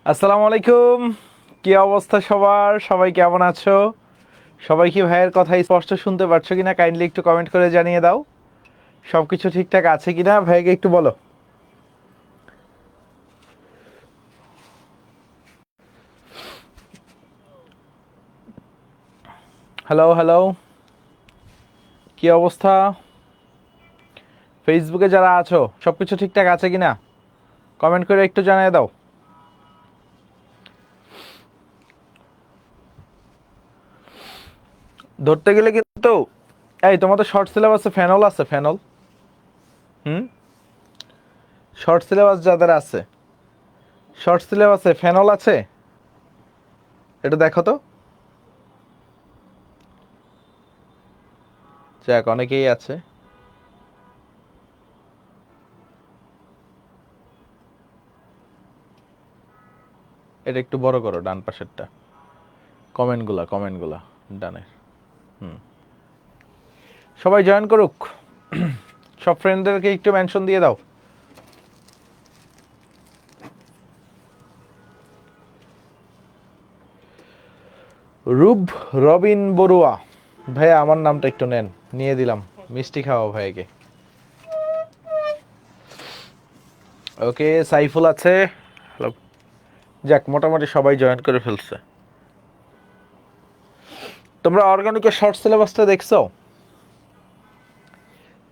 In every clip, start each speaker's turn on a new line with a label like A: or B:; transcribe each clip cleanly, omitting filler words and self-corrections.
A: আসসালামু আলাইকুম। কি অবস্থা সবার? সবাই কেমন আছো? সবাই কি ভাইয়ের কথা স্পষ্ট শুনতে পারছো কিনা কাইন্ডলি একটু কমেন্ট করে জানিয়ে দাও। সবকিছু ঠিকঠাক আছে কিনা ভাইকে একটু বলো। হ্যালো হ্যালো, কি অবস্থা? ফেসবুকে যারা আছো সবকিছু ঠিকঠাক আছে কিনা কমেন্ট করে একটু জানিয়ে দাও। ধরতে গেলে কিন্তু এই তোমাদের শর্ট সিলেবাসে ফেনল আছে, ফেনল। হুম, শর্ট সিলেবাস যাদের আছে, শর্ট সিলেবাসে ফেনল আছে, এটা দেখো তো। যাক, অনেকেই আছে। এটা একটু বড় করো, ডান পাশেরটা, কমেন্টগুলা ডানে। হুম, সবাই জয়েন করুক। সব ফ্রেন্ডদেরকে একটু মেনশন দিয়ে দাও। রূপ রবিন বড়ুয়া ভাইয়া, আমার নামটা একটু নেন, নিয়ে দিলাম। মিষ্টি খাওয়া ভাইকে। ওকে, সাইফুল আছে। হ্যালো। যাক, মোটামুটি সবাই জয়েন করে ফেলছে। তোমরা অর্গানিকের শর্ট সিলেবাসটা দেখছো?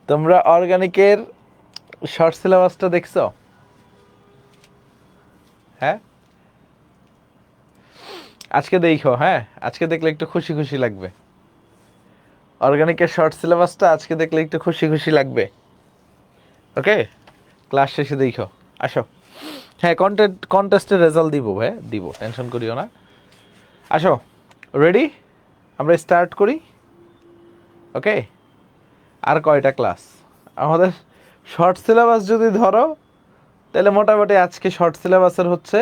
A: তোমরা অর্গানিকের শর্ট সিলেবাসটা দেখছো? হ্যাঁ, আজকে দেখো। হ্যাঁ, আজকে দেখলে একটু খুশি খুশি লাগবে। অর্গানিকের শর্ট সিলেবাসটা আজকে দেখলে একটু খুশি খুশি লাগবে। ওকে, ক্লাস শেষে দেখো। আসো। হ্যাঁ, কন্টেস্টের রেজাল্ট দিব ভাই, দিব, টেনশন করিও না। আসো, রেডি? আমরা স্টার্ট করি। ওকে, আর কয়টা ক্লাস আমাদের? শর্ট সিলেবাস যদি ধরো, তাহলে মোটামুটি আজকে শর্ট সিলেবাসের হচ্ছে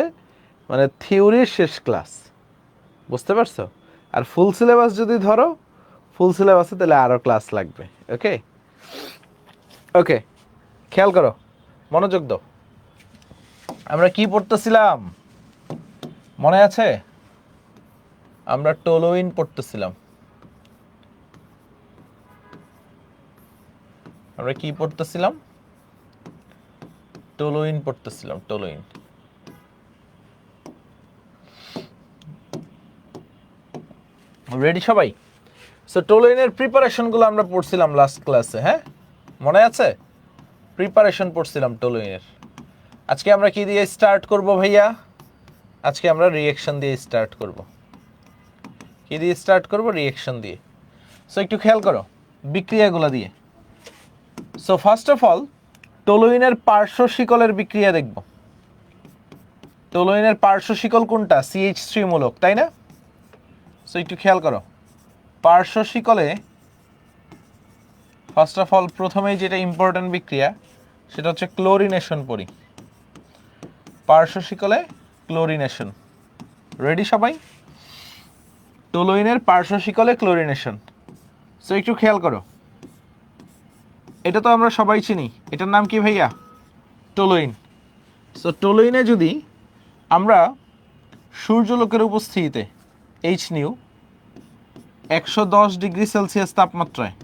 A: মানে থিওরির শেষ ক্লাস, বুঝতে পারছো? আর ফুল সিলেবাস যদি ধরো, ফুল সিলেবাসে তাহলে আরও ক্লাস লাগবে। ওকে ওকে, খেয়াল করো, মনোযোগ দাও। আমরা কি পড়তেছিলাম মনে আছে? আমরা টোলোইন পড়তেছিলাম। আমরা কি পড়তেছিলাম? টোলোইন পড়তেছিলাম, টোলোইন। রেডি সবাই? সো টোলোইনের প্রিপারেশনগুলো আমরা পড়ছিলাম লাস্ট ক্লাসে, হ্যাঁ মনে আছে? প্রিপারেশন পড়ছিলাম টোলোইনের। আজকে আমরা কি দিয়ে স্টার্ট করব ভাইয়া? আজকে আমরা রিঅ্যাকশন দিয়ে স্টার্ট করব। কি দিয়ে স্টার্ট করব? রিঅ্যাকশন দিয়ে। সো একটু খেয়াল করো বিক্রিয়াগুলো দিয়ে। সো ফার্স্ট অফ অল টোলোইনের পার্শ্ব শিকলের বিক্রিয়া দেখব। টোলোইনের পার্শ্ব শিকল কোনটা? CH3 মূলক, তাই না? সো একটু খেয়াল করো, পার্শ্ব শিকলে ফার্স্ট অফ অল প্রথমেই যেটা ইম্পর্টেন্ট বিক্রিয়া সেটা হচ্ছে ক্লোরিনেশন পড়ি। পার্শ্ব শিকলে ক্লোরিনেশন। রেডি সবাই? টোলোইনের পার্শ্ব শিকলে ক্লোরিনেশন। সো একটু খেয়াল করো, এটা তো আমরা সবাই চিনি, এটার নাম কি ভাইয়া? টোলোইন। সো টোলোইনে যদি আমরা সূর্যলোকের উপস্থিতিতে এইচ নিউ 110 ডিগ্রি সেলসিয়াস তাপমাত্রায়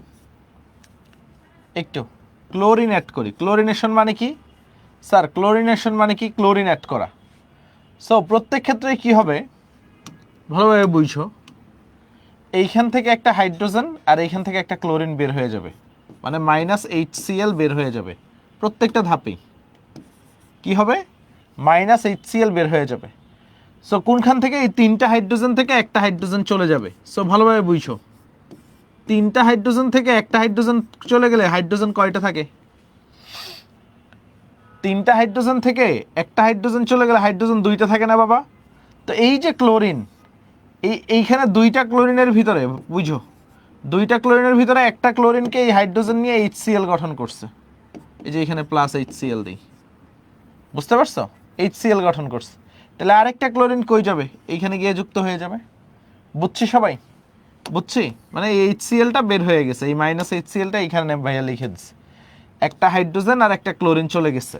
A: একটু ক্লোরিন অ্যাড করি। ক্লোরিনেশন মানে কি স্যার? ক্লোরিনেশন মানে কি? ক্লোরিন অ্যাড করা। সো প্রত্যেক ক্ষেত্রে কি হবে ভালোভাবে বুঝছো, এইখান থেকে একটা হাইড্রোজেন আর এইখান থেকে একটা ক্লোরিন বের হয়ে যাবে, মানে -HCl বের হয়ে যাবে। প্রত্যেকটা ধাপেই কি হবে? -HCl বের হয়ে যাবে। সো কোনখান থেকে? এই তিনটা হাইড্রোজেন থেকে একটা হাইড্রোজেন চলে যাবে। সো ভালোভাবে বুঝছো, তিনটা হাইড্রোজেন থেকে একটা হাইড্রোজেন চলে গেলে হাইড্রোজেন কয়টা থাকে? তিনটা হাইড্রোজেন থেকে একটা হাইড্রোজেন চলে গেলে হাইড্রোজেন দুইটা থাকে না বাবা? তো এই যে ক্লোরিন, এইখানে দুইটা ক্লোরিনের ভিতরে বুঝো, দুইটা ক্লোরিনের ভিতরে একটা ক্লোরিনকে এই হাইড্রোজেন নিয়ে HCl গঠন করছে। এই যে এখানে +HCl দিই, বুঝতে পারছো? HCl গঠন করছে। তাহলে আরেকটা ক্লোরিন কই যাবে? এইখানে গিয়ে যুক্ত হয়ে যাবে। বুঝছি সবাই? বুঝছি, মানে এই HClটা বের হয়ে গেছে, এই -HClটা এইখানে ভাইয়া লিখে দিচ্ছে। একটা হাইড্রোজেন আর একটা ক্লোরিন চলে গেছে,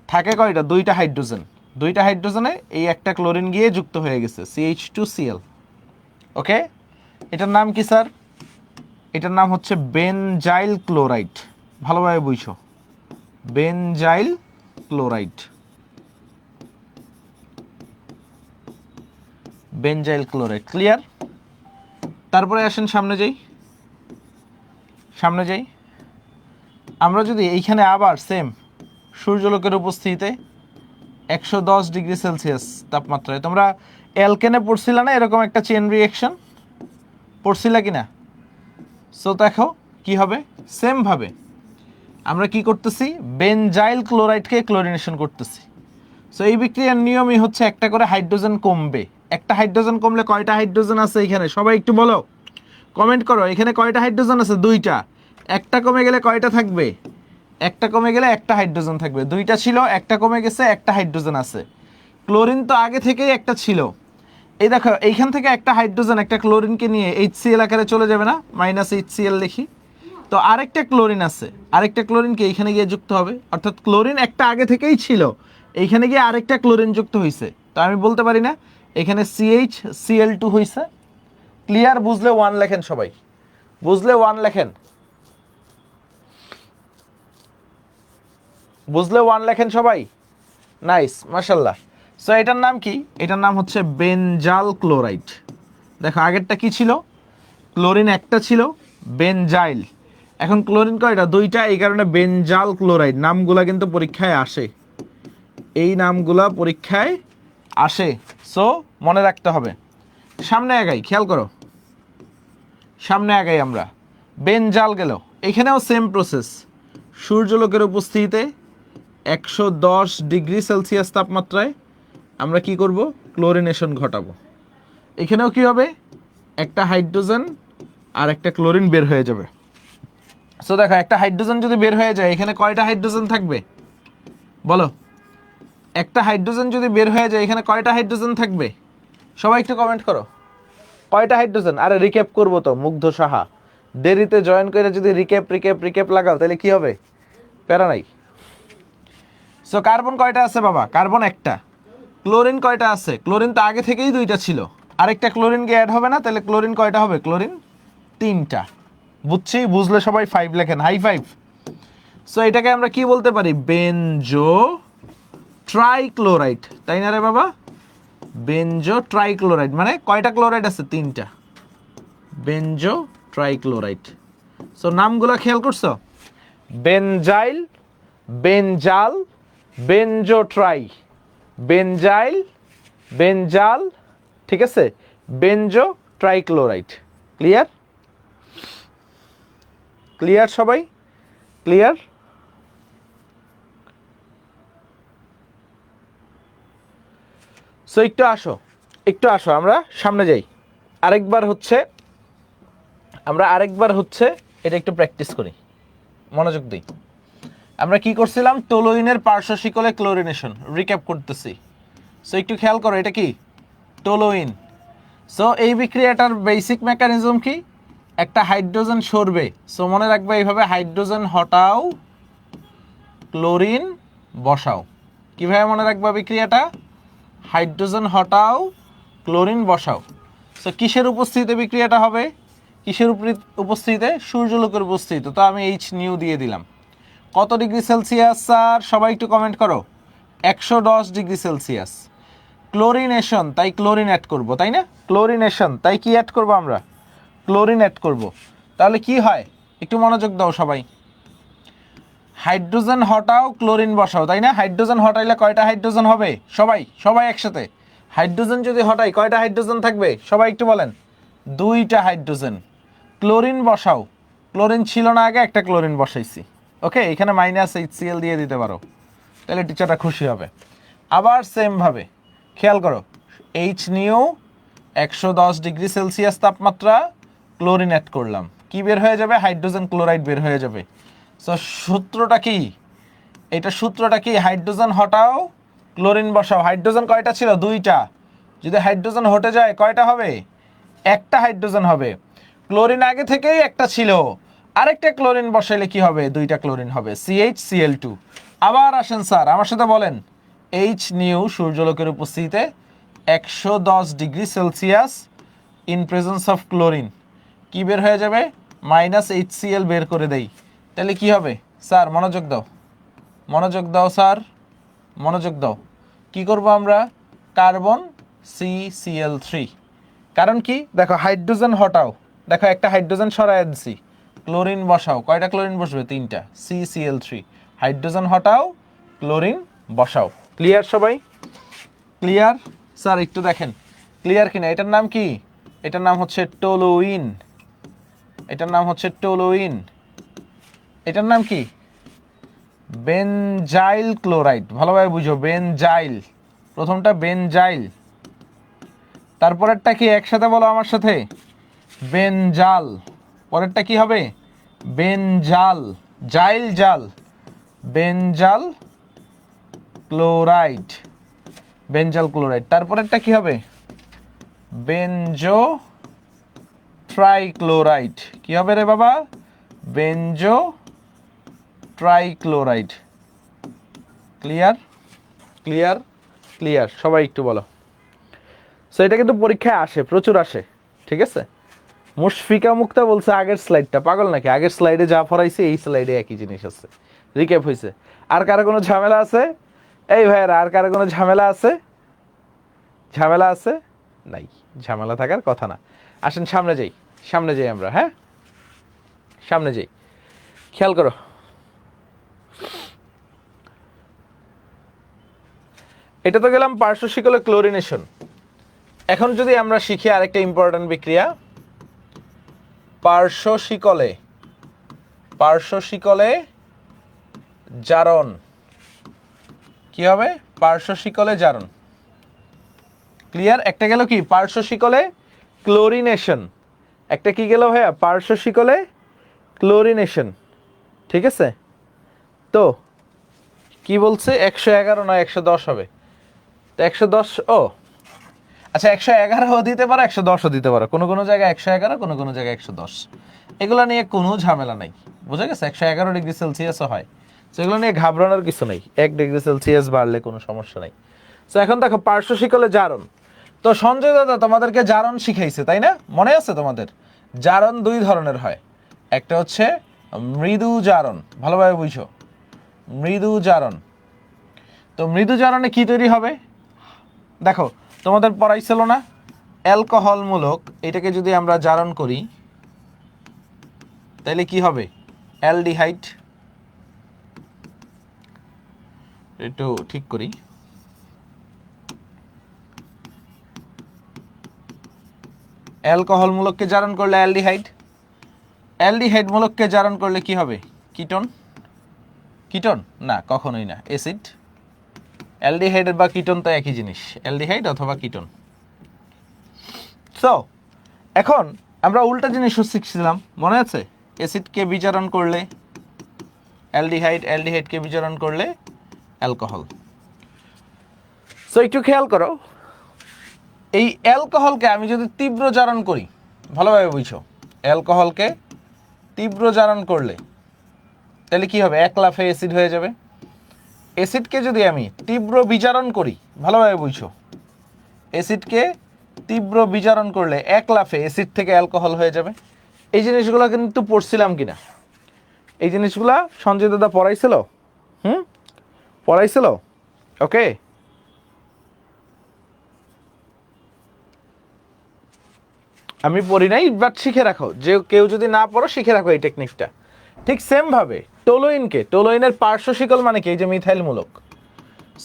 A: থাকে কয়টা? দুইটা হাইড্রোজেন। দুইটা হাইড্রোজেনে এই একটা ক্লোরিন গিয়ে যুক্ত হয়ে গেছে CH2Cl। ওকে, এটার নাম কি স্যার? এটার নাম হচ্ছে বেনজাইল ক্লোরাইড। ভালোভাবে বুঝছো, benzyl chloride, benzyl chloride. Clear? তারপরে আসেন সামনে যাই, সামনে যাই। আমরা যদি এইখানে আবার সেম সূর্যলোকের উপস্থিতিতে 110°C তাপমাত্রায়, তোমরা অ্যালকেনে পড়ছিলা না এরকম একটা চেইন রিঅ্যাকশন? পড়ছিলা কি না? সো দেখো কি হবে, সেম ভাবে আমরা কি করতেছি, বেনজাইল ক্লোরাইডকে ক্লোরিনেশন করতেছি। সো এই বিক্রিয়ার নিয়মই হচ্ছে একটা করে হাইড্রোজেন কমবে। একটা হাইড্রোজেন কমলে কয়টা হাইড্রোজেন আছে এখানে সবাই একটু বলো, কমেন্ট করো। এখানে কয়টা হাইড্রোজেন আছে? দুইটা। একটা কমে গেলে কয়টা থাকবে? একটা কমে গেলে একটা হাইড্রোজেন থাকবে। দুইটা ছিল, একটা কমে গেছে, একটা হাইড্রোজেন আছে। ক্লোরিন তো আগে থেকেই একটা ছিল। এই দেখো এইখান থেকে একটা হাইড্রোজেন একটা ক্লোরিনকে নিয়ে HCl আকারে চলে যাবে না, -HCl লিখি। তো আরেকটা ক্লোরিন আছে, আরেকটা ক্লোরিনকে এইখানে গিয়ে যুক্ত হবে, অর্থাৎ ক্লোরিন একটা আগে থেকেই ছিল, এইখানে গিয়ে আরেকটা ক্লোরিন যুক্ত হয়েছে। তো আমি বলতে পারি না এখানে CHCl2 হয়েছে। ক্লিয়ার? বুঝলে 1 লেখেন সবাই, বুঝলে 1 লেখেন, বুঝলে 1 লেখেন সবাই। নাইস, মাশাল্লাহ। সো এটার নাম কি? এটার নাম হচ্ছে বেনজাল ক্লোরাইড। দেখো আগেরটা কি ছিল? ক্লোরিন একটা ছিল, বেনজাইল। এখন ক্লোরিন কয়টা? দুইটা, এই কারণে বেনজাল ক্লোরাইড। নামগুলা কিন্তু পরীক্ষায় আসে, এই নামগুলা পরীক্ষায় আসে। সো মনে রাখতে হবে। সামনে আগাই, খেয়াল করো, সামনে আগাই আমরা। বেনজাল গেল, এখানেও সেম প্রসেস। সূর্যলোকের উপস্থিতিতে 110°C তাপমাত্রায় আমরা কি করব? ক্লোরিনেশন ঘটাবো। এখানেও কি হবে? একটা হাইড্রোজেন আর একটা ক্লোরিন বের হয়ে যাবে। সো দেখো একটা হাইড্রোজেন যদি বের হয়ে যায়, এখানে কয়টা হাইড্রোজেন থাকবে বলো? একটা হাইড্রোজেন যদি বের হয়ে যায়, এখানে কয়টা হাইড্রোজেন থাকবে? সবাই একটু কমেন্ট করো, কয়টা হাইড্রোজেন? আরে রিক্যাপ করবো তো, মুগ্ধ সাহা। দেরিতে জয়েন করে যদি রিক্যাপ লাগাও তাহলে কি হবে? প্যারা নাই। সো কার্বন কয়টা আছে বাবা? কার্বন একটা। ক্লোরিন কয়টা আছে? ক্লোরিন তো আগে থেকেই দুইটা ছিল, আরেকটা ক্লোরিন গিয়ে অ্যাড হবে না, তাহলে ক্লোরিন কয়টা হবে? ক্লোরিন তিনটা। বুঝছি, বুঝলে সবাই 5 লেখেন, হাই 5। সো এটাকে আমরা কি বলতে পারি? বেনজো ট্রাইক্লোরাইড, তাই না রে বাবা? বেনজো ট্রাইক্লোরাইড মানে কয়টা ক্লোরাইড আছে? তিনটা, বেনজো ট্রাইক্লোরাইড। সো নামগুলো খেয়াল করছো? বেনজাইল, বেনজাল, বেনজো ট্রাই, বেনজাইল, বেনজাল, ঠিক আছে, বেনজো ট্রাইক্লোরাইড। ক্লিয়ার? ক্লিয়ার সবাই? ক্লিয়ার? সো একটু আসো, একটু আসো, আমরা সামনে যাই। আরেকবার হচ্ছে এটা একটু প্র্যাকটিস করি, মনোযোগ দিই। আমরা কি করছিলাম? টোলোইনের পার্শ্ব শিকলে ক্লোরিনেশন রিক্যাপ করতেছি। সো একটু খেয়াল করো, এটা কি? টোলোইন। সো এই বিক্রিয়াটার বেসিক মেকানিজম কি? একটা হাইড্রোজেন সরবে। সো মনে রাখবে এইভাবে, হাইড্রোজেন হটাও, ক্লোরিন বসাও। কিভাবে মনে রাখবা বিক্রিয়াটা? হাইড্রোজেন হটাও, ক্লোরিন বসাও। সো কিসের উপস্থিতিতে বিক্রিয়াটা হবে? কিসের উপস্থিতিতে? সূর্যলোকের উপস্থিতিতে। তো আমি H দিয়ে দিলাম। কত ডিগ্রি সেলসিয়াস স্যার? সবাই একটু কমেন্ট করো। 110°C। ক্লোরিনেশন, তাই ক্লোরিন অ্যাড করব, তাই না? ক্লোরিনেশন, তাই কি অ্যাড করব আমরা? ক্লোরিন অ্যাড করব। তাহলে কি হয়? একটু মনোযোগ দাও সবাই। হাইড্রোজেন হটাও, ক্লোরিন বসাও, তাই না? হাইড্রোজেন হটাইলে কয়টা হাইড্রোজেন হবে? সবাই সবাই একসাথে। হাইড্রোজেন যদি হটাই কয়টা হাইড্রোজেন থাকবে? সবাই একটু বলেন। দুইটা হাইড্রোজেন। ক্লোরিন বসাও, ক্লোরিন ছিল না আগে, একটা ক্লোরিন বসাইছি। ওকে, এখানে -HCl দিয়ে দিতে পারো, তাহলে টিচারটা খুশি হবে। আবার সেম ভাবে খেয়াল করো, H 110°C তাপমাত্রা, ক্লোরিন অ্যাড করলাম, কি বের হয়ে যাবে? হাইড্রোজেন ক্লোরাইড বের হয়ে যাবে। সো সূত্রটা কি? এটা সূত্রটা কি? হাইড্রোজেন হটাও, ক্লোরিন বসাও। হাইড্রোজেন কয়টা ছিল? দুইটা। যদি হাইড্রোজেন হটে যায় কয়টা হবে? একটা হাইড্রোজেন হবে। ক্লোরিন আগে থেকেই একটা ছিল, আরেকটা ক্লোরিন বসাইলে কি হবে? দুইটা ক্লোরিন হবে, CHCl2। আবার আসেন স্যার, আমার সাথে বলেন, এইচ নিউ সূর্যালোকের উপস্থিতিতে 110 degree Celsius in presence of chlorine কি বের হয়ে যাবে -HCl বের করে দেই, তাহলে কি হবে স্যার? মনোযোগ দাও, মনোযোগ দাও স্যার, মনোযোগ দাও। কি করব আমরা? Carbon CCl3। কারণ কি দেখো, হাইড্রোজেন হটাও, দেখো একটা হাইড্রোজেন সরায় দিছি, ক্লোরিন বসাও, কয়টা ক্লোরিন বসবে? 3টা, CCl3। হাইড্রোজেন হটাও, ক্লোরিন বসাও। ক্লিয়ার সবাই? ক্লিয়ার? স্যার একটু দেখেন ক্লিয়ার কিনা। এটার নাম কি? এটার নাম হচ্ছে টোলুইন। এটার নাম হচ্ছে টোলুইন। এটার নাম কি? Benzyl chloride. ভালোভাবে বুঝো, বেনজাইল। প্রথমটা বেনজাইল, তারপরেরটা কি? একসাথে বলো আমার সাথে, বেনজাল। পরেরটা কি হবে? বেনজাল, জাইল জাল, বেনজাল ক্লোরাইড, বেনজাল ক্লোরাইড। তারপরেরটা কি হবে? বেনজো ট্রাইক্লোরাইড। কি হবে রে বাবা? বেনজো ট্রাইক্লোরাইড। ক্লিয়ার? ক্লিয়ার? ক্লিয়ার সবাই একটু বলো। সো এটা কিন্তু পরীক্ষায় আসে, প্রচুর আসে, ঠিক আছে? মুশফিকা মুক্তা বলছে আগের স্লাইডটা, পাগল নাকি? আগের স্লাইডে যা পড়াইছে এই স্লাইডে একই জিনিস আছে, রিক্যাপ হয়েছে। আর কারো কোনো ঝামেলা আছে? এই ভাইয়েরা, আর কারো কোনো ঝামেলা আছে? ঝামেলা আছে? নাই, ঝামেলা থাকার কথা না। আসেন সামনে যাই, সামনে যাই আমরা, হ্যাঁ সামনে যাই। খেয়াল করো, এটা তো গেলাম পার্শ্ব শিকলে ক্লোরিনেশন। এখন যদি আমরা শিখি আরেকটা ইম্পর্টেন্ট বিক্রিয়া, পার্শ্ব শিকলে, পার্শ্ব শিকলে জারণ। কি হবে? পার্শ্ব শিকলে জারণ। ক্লিয়ার? একটা গেল কি? পার্শ্ব শিকলে ক্লোরিনেশন। একটা কি গেল ভাইয়া? পার্শ্ব শিকলে ক্লোরিনেশন। ঠিক আছে? তো কি বলছে? 111 নয় 110 হবে। তো 110, ও আচ্ছা 111ও দিতে পারো, 110ও দিতে পারো। কোনো কোনো জায়গায় 111, কোনো কোনো জায়গায় 110। এগুলো নিয়ে কোনো ঝামেলা নাই, বুঝা গেছে? 111 ডিগ্রি সেলসিয়াসও হয়, সেগুলো নিয়ে ঘাবড়ানোর কিছু নেই। 1 ডিগ্রি সেলসিয়াস বাড়লে কোনো সমস্যা নেই। তো এখন দেখো পার্শ্ব শিকলে জারণ। তো সঞ্জয় দাদা তোমাদেরকে জারণ শিখাইছে, তাই না? মনে আছে তোমাদের? জারণ দুই ধরনের হয়, একটা হচ্ছে মৃদু জারণ। ভালোভাবে বুঝো, মৃদু জারণ। তো মৃদু জারণে কি তৈরি হবে? দেখো তোমাদের পড়াইছিল না, অ্যালকোহলমূলক এটাকে যদি আমরা জারণ করি তাহলে কি হবে? অ্যালডিহাইড। একটু ঠিক করি, অ্যালকোহলমূলককে জারণ করলে অ্যালডিহাইড, অ্যালডিহাইড মূলককে জারণ করলে কি হবে? কিটোন। কিটোন না, কখনোই না, অ্যাসিড। অ্যালডিহাইড বা কিটোন তো একই জিনিস, অ্যালডিহাইড অথবা কিটোন। সো এখন আমরা উল্টা জিনিসও শিখছিলাম, মনে আছে? অ্যাসিডকে বিজারণ করলে অ্যালডিহাইড, অ্যালডিহাইডকে বিজারণ করলে অ্যালকোহল। সো একটু খেয়াল করো, এই অ্যালকোহলকে আমি যদি তীব্র জারণ করি, ভালোভাবে বুঝো, অ্যালকোহলকে তীব্র জারণ করলে তাহলে কি হবে? এক লাফে অ্যাসিড হয়ে যাবে। অ্যাসিডকে যদি আমি তীব্র বিজারণ করি, ভালোভাবে বুঝো, অ্যাসিডকে তীব্র বিজারণ করলে এক লাফে অ্যাসিড থেকে অ্যালকোহল হয়ে যাবে। এই জিনিসগুলো কিন্তু পড়ছিলাম কিনা? এই জিনিসগুলা সঞ্জয় দাদা পড়াইছিল? পড়াইছিল? ওকে, আমি পড়ি নাই, বাট শিখে রাখো। যে কেউ যদি না পড়ো শিখে রাখো এই টেকনিকটা। ঠিক সেম ভাবে টোলুইনকে, টোলুইনের পার্শ্ব শিকল মানে কি? এই যে মিথাইল মূলক।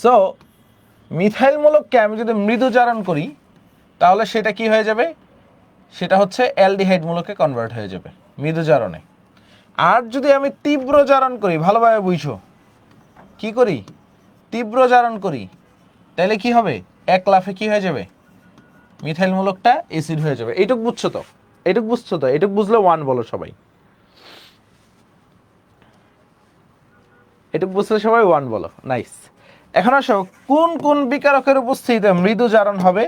A: সো মিথাইল মূলককে আমি যদি মৃদু জারণ করি তাহলে সেটা কি হয়ে যাবে? সেটা হচ্ছে অ্যালডিহাইড মূলকে কনভার্ট হয়ে যাবে মৃদু জারণে। আর যদি আমি তীব্র জারণ করি, ভালোভাবে বুঝো, কি করি? তীব্র জারণ করি, তাহলে কি হবে? এক লাফে কি হয়ে যাবে? মিথাইল মূলকটা অ্যাসিড হয়ে যাবে। এইটুক বুঝছো তো? এইটুক বুঝছো তো? এইটুক বুঝলে 1 বলো সবাই। এইটুক বুঝলে সবাই 1 বলো। নাইস। এখন আসো, কোন কোন বিকারকের উপস্থিতিতে মৃদু জারণ হবে,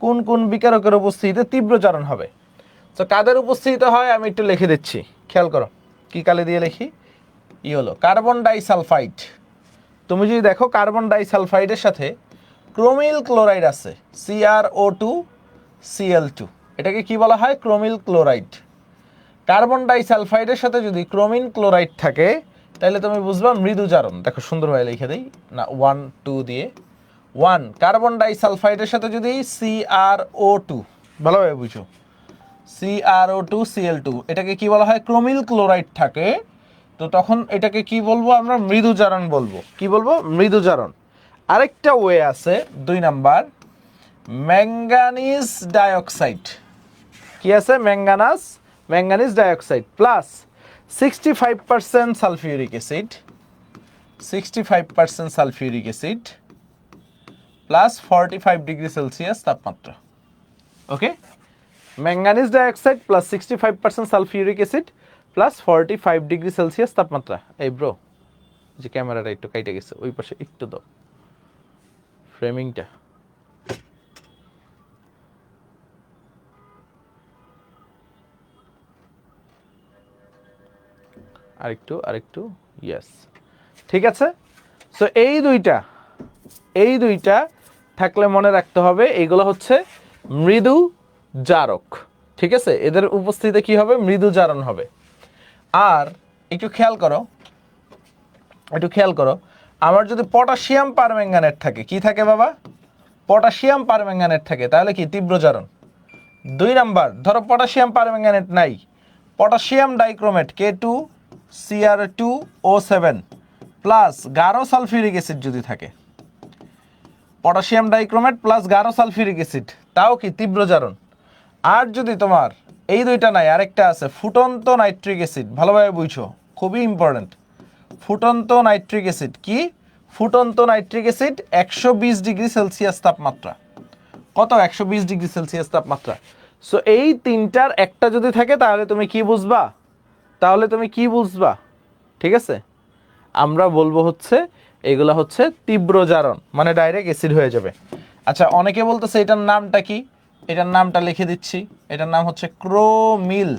A: কোন কোন বিকারকের উপস্থিতিতে তীব্র জারণ হবে। তো কাদের উপস্থিতিতে হয় আমি একটু লিখে দিচ্ছি, খেয়াল করো। কি কালি দিয়ে লিখি? ই হলো কার্বন ডাইসালফাইড। তুমি যদি দেখো কার্বন ডাইসালফাইডের সাথে ক্রোমিল ক্লোরাইড আছে, CrO2Cl2, এটাকে কি বলা হয়? ক্রোমিল ক্লোরাইড। কার্বন ডাইসালফাইডের সাথে যদি ক্রোমিন ক্লোরাইড থাকে তাহলে তুমি বুঝবা মৃদু জারণ। দেখো সুন্দরভাবে লিখে দেই না, 1 2 দিয়ে 1 কার্বন ডাইসালফাইডের সাথে যদি CrO2, ভালোভাবে বুঝো, CrO2Cl2, এটাকে কি বলা হয়? ক্রোমিল ক্লোরাইড থাকে, তো তখন এটাকে কি বলবো আমরা? মৃদু জারণ বলবো। কি বলবো? মৃদু জারণ। আরেকটা ওয়ে আছে 2 নাম্বার, ম্যাঙ্গানিজ ডাইঅক্সাইড। কি আছে? Manganese dioxide plus 65% sulphuric acid, 65% sulphuric acid plus 45 degree Celsius তাপমাত্রা। Okay, manganese dioxide plus 65% sulphuric acid plus 45 degree Celsius তাপমাত্রা। এই ব্রো, যে ক্যামেরাটা একটু কাইটে গেছে, ওই পাশে একটু দাও ফ্রেমিংটা। আরেকটু ইয়েস, ঠিক আছে। সো এই দুইটা থাকলে মনে রাখতে হবে এইগুলো হচ্ছে মৃদু জারক, ঠিক আছে। এদের উপস্থিতিতে কি হবে? মৃদু জারণ হবে। আর একটু খেয়াল করো, আমার যদি পটাশিয়াম পারম্যাঙ্গানেট থাকে, কি থাকে বাবা? পটাশিয়াম পারম্যাঙ্গানেট থাকে, তাহলে কি? তীব্র জারণ। 2 নাম্বার, ধরো পটাশিয়াম পারম্যাঙ্গানেট নাই, পটাশিয়াম ডাইক্রোমেট K2Cr2O7 প্লাস গাঢ় সালফিউরিক অ্যাসিড যদি থাকে, পটাশিয়াম ডাইক্রোমেট প্লাস গাঢ় সালফিউরিক অ্যাসিড, তাও কি? তীব্র জারণ। আর যদি তোমার এই দুইটা নাই, আরেকটা আছে ফুটন্ত নাইট্রিক অ্যাসিড, ভালোভাবে বুঝছো, খুবই ইম্পর্টেন্ট। ফুটন্ত নাইট্রিক অ্যাসিড কি? ফুটন্ত নাইট্রিক অ্যাসিড 120 ডিগ্রি সেলসিয়াস তাপমাত্রা। কত? 120 ডিগ্রি সেলসিয়াস তাপমাত্রা। সো এই তিনটার একটা যদি থাকে তাহলে তুমি কি বুঝবা? ঠিক আছে, আমরা বলবো হচ্ছে এগুলা হচ্ছে তীব্র জারণ, মানে ডাইরেক্ট অ্যাসিড হয়ে যাবে। আচ্ছা, অনেকে বলতেছে এটার নামটা কি? এটার নামটা লিখে দিচ্ছি, এটার নাম হচ্ছে ক্রোমিল।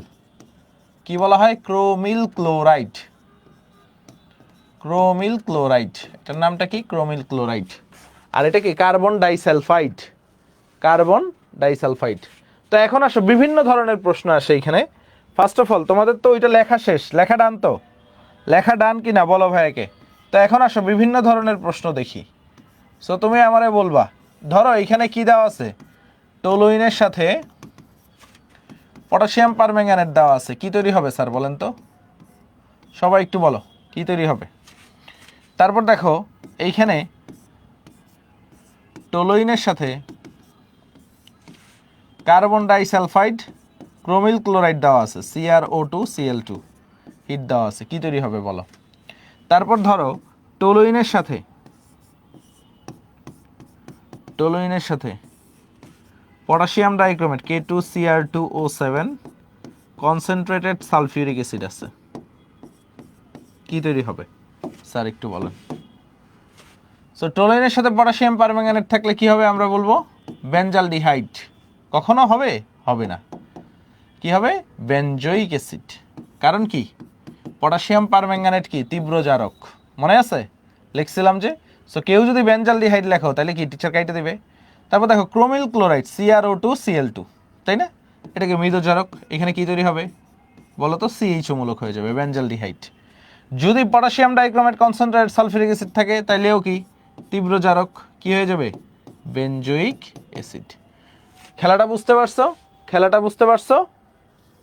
A: কি বলা হয়? ক্রোমিল ক্লোরাইড। এটার নামটা কি? ক্রোমিল ক্লোরাইড। আর এটা কি? Carbon disulphide. তো এখন আসো, বিভিন্ন ধরনের প্রশ্ন আসে এখানে। ফার্স্ট অফ অল, তোমাদের তো ওইটা লেখা শেষ, লেখা ডান কি না বলো ভাইকে। তো এখন আসো বিভিন্ন ধরনের প্রশ্ন দেখি। সো তুমি আমারে বলবা, ধরো এখানে কি দেওয়া আছে? টলুইনের সাথে পটাশিয়াম পারম্যাঙ্গানেট দেওয়া আছে, কি তৈরি হবে স্যার বলেন তো? সবাই একটু বলো কি তৈরি হবে। তারপর দেখো এইখানে টলুইনের সাথে কার্বন ডাইসালফাইড ক্রোমিল ক্লোরাইড দেওয়া আছে, CrO2Cl2 হিট দেওয়া আছে, কি তৈরি হবে বলো। তারপর ধরো টলুইনের সাথে potassium dichromate K2Cr2O7 concentrated sulphuric acid আছে, কি তৈরি হবে স্যার একটু বলেন। সো টলুইনের সাথে পটাশিয়াম পারম্যাঙ্গানেট থাকলে কি হবে আমরা বলবো? বেনজালডিহাইড। কখনো হবে না। কি হবে? Benzoic acid. কারণ কি? পটাশিয়াম পারম্যাঙ্গানেট কি? তীব্র জারক, মনে আছে? লিখছিলাম যে। সো কেউ যদি বেনজালডিহাইড লেখো তাহলে কি টিচার কাইটে দিবে। তারপর দেখো ক্রোমিল ক্লোরাইড CrO2Cl2, তাই না? এটাকে মৃদু জারক, এখানে কি তৈরি হবে বলো তো? CHO মূলক হয়ে যাবে, বেনজালডিহাইড। যদি potassium dichromate concentrated sulphuric acid থাকে তাইলেও কি? তীব্র জারক, কি হয়ে যাবে? Benzoic acid. খেলাটা বুঝতে পারছো?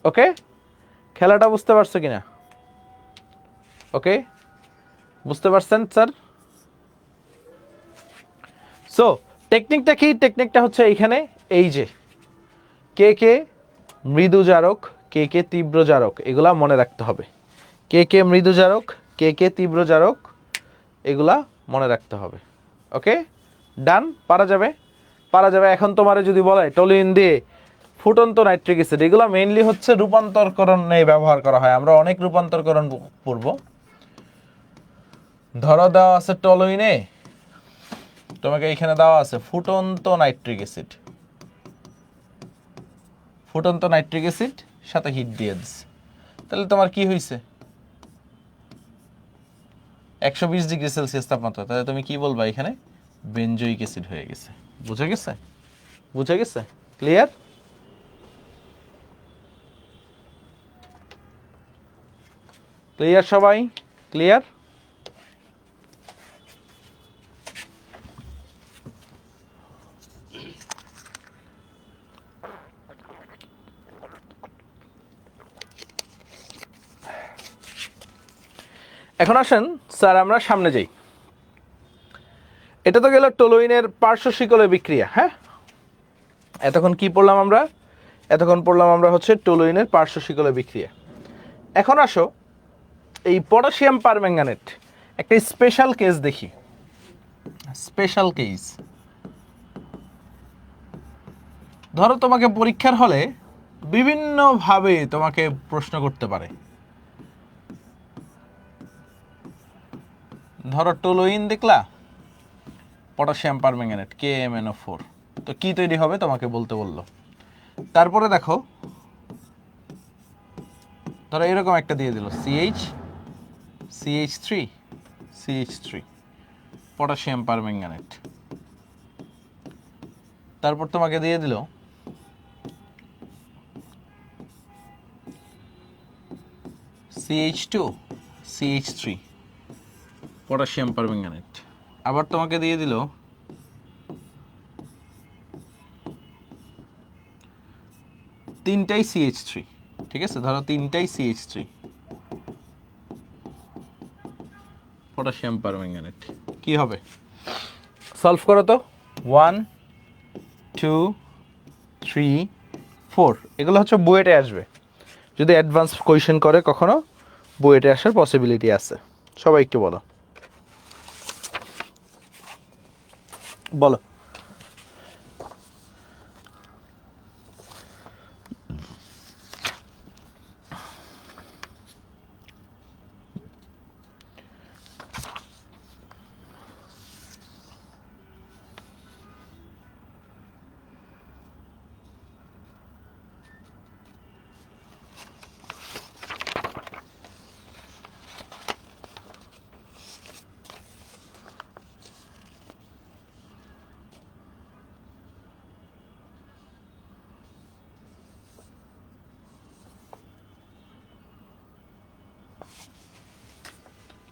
A: ওকে, খেলাটা বুঝতে পারছো কিনা? ওকে, বুঝতে পারছেন স্যার? সো টেকনিকটা কি? টেকনিকটা হচ্ছে এইখানে, এই যে কে মৃদু জারক, কে তীব্র জারক, এগুলা মনে রাখতে হবে। কে মৃদু জারক, কে তীব্র জারক, এগুলা মনে রাখতে হবে। ওকে, ডান? পারা যাবে। এখন তোমারে যদি বলে টলুইন দিয়ে ফুটন্ত নাইট্রিক অ্যাসিড, এগুলো মেইনলি হচ্ছে রূপান্তরকরণে ব্যবহার করা হয়, আমরা অনেক রূপান্তরকরণ পড়ব। ধরো দেওয়া আছে টলুইনে, তোমাকে এখানে দেওয়া আছে ফুটন্ত নাইট্রিক অ্যাসিড সাথে হিট দিয়ে দিচ্ছে, তাহলে তোমার কি হয়েছে? 120°C তাপমাত্রা, তাহলে তুমি কি বলবা এখানে বেনজোইক অ্যাসিড হয়ে গেছে। বুঝা গেছে? বুঝা গেছে? ক্লিয়ার? ক্লিয়ার সবাই? ক্লিয়ার? এখন আসেন স্যার আমরা সামনে যাই। এটা তো গেল টলুইনের পার্শ্ব শিকলের বিক্রিয়া। হ্যাঁ, এতক্ষণ কি পড়লাম আমরা? এতক্ষণ পড়লাম আমরা হচ্ছে টলুইনের পার্শ্ব শিকলের বিক্রিয়া। এখন আসো এই পটাশিয়াম পারম্যাঙ্গানেট একটা স্পেশাল কেস দেখি। স্পেশাল কেস, ধরো তোমাকে পরীক্ষার হলে বিভিন্নভাবে তোমাকে প্রশ্ন করতে পারে। ধরো টলুইন দেখলা, পটাশিয়াম পারম্যাঙ্গানেট KMnO4, তো কি তৈরি হবে তোমাকে বলতে বললো। তারপরে দেখো ধরো এরকম একটা দিয়ে দিল CH3 পটাশিয়াম পারম্যাঙ্গানেট। তারপর তোমাকে দিয়ে দিল CH2CH3 পটাশিয়াম পারম্যাঙ্গানেট। আবার তোমাকে দিয়ে দিল তিনটাই CH3, ঠিক আছে, ধরো তিনটাই CH3 পটাশিয়াম পারম্যাঙ্গানেট। কি হবে সলভ করো তো। 1 2 3 4 এগুলো হচ্ছে বুয়েটে আসবে, যদি অ্যাডভান্স কোয়েশ্চেন করে কখনো বুয়েটে আসার পসিবিলিটি আছে। সবাই একটু বলো বলো।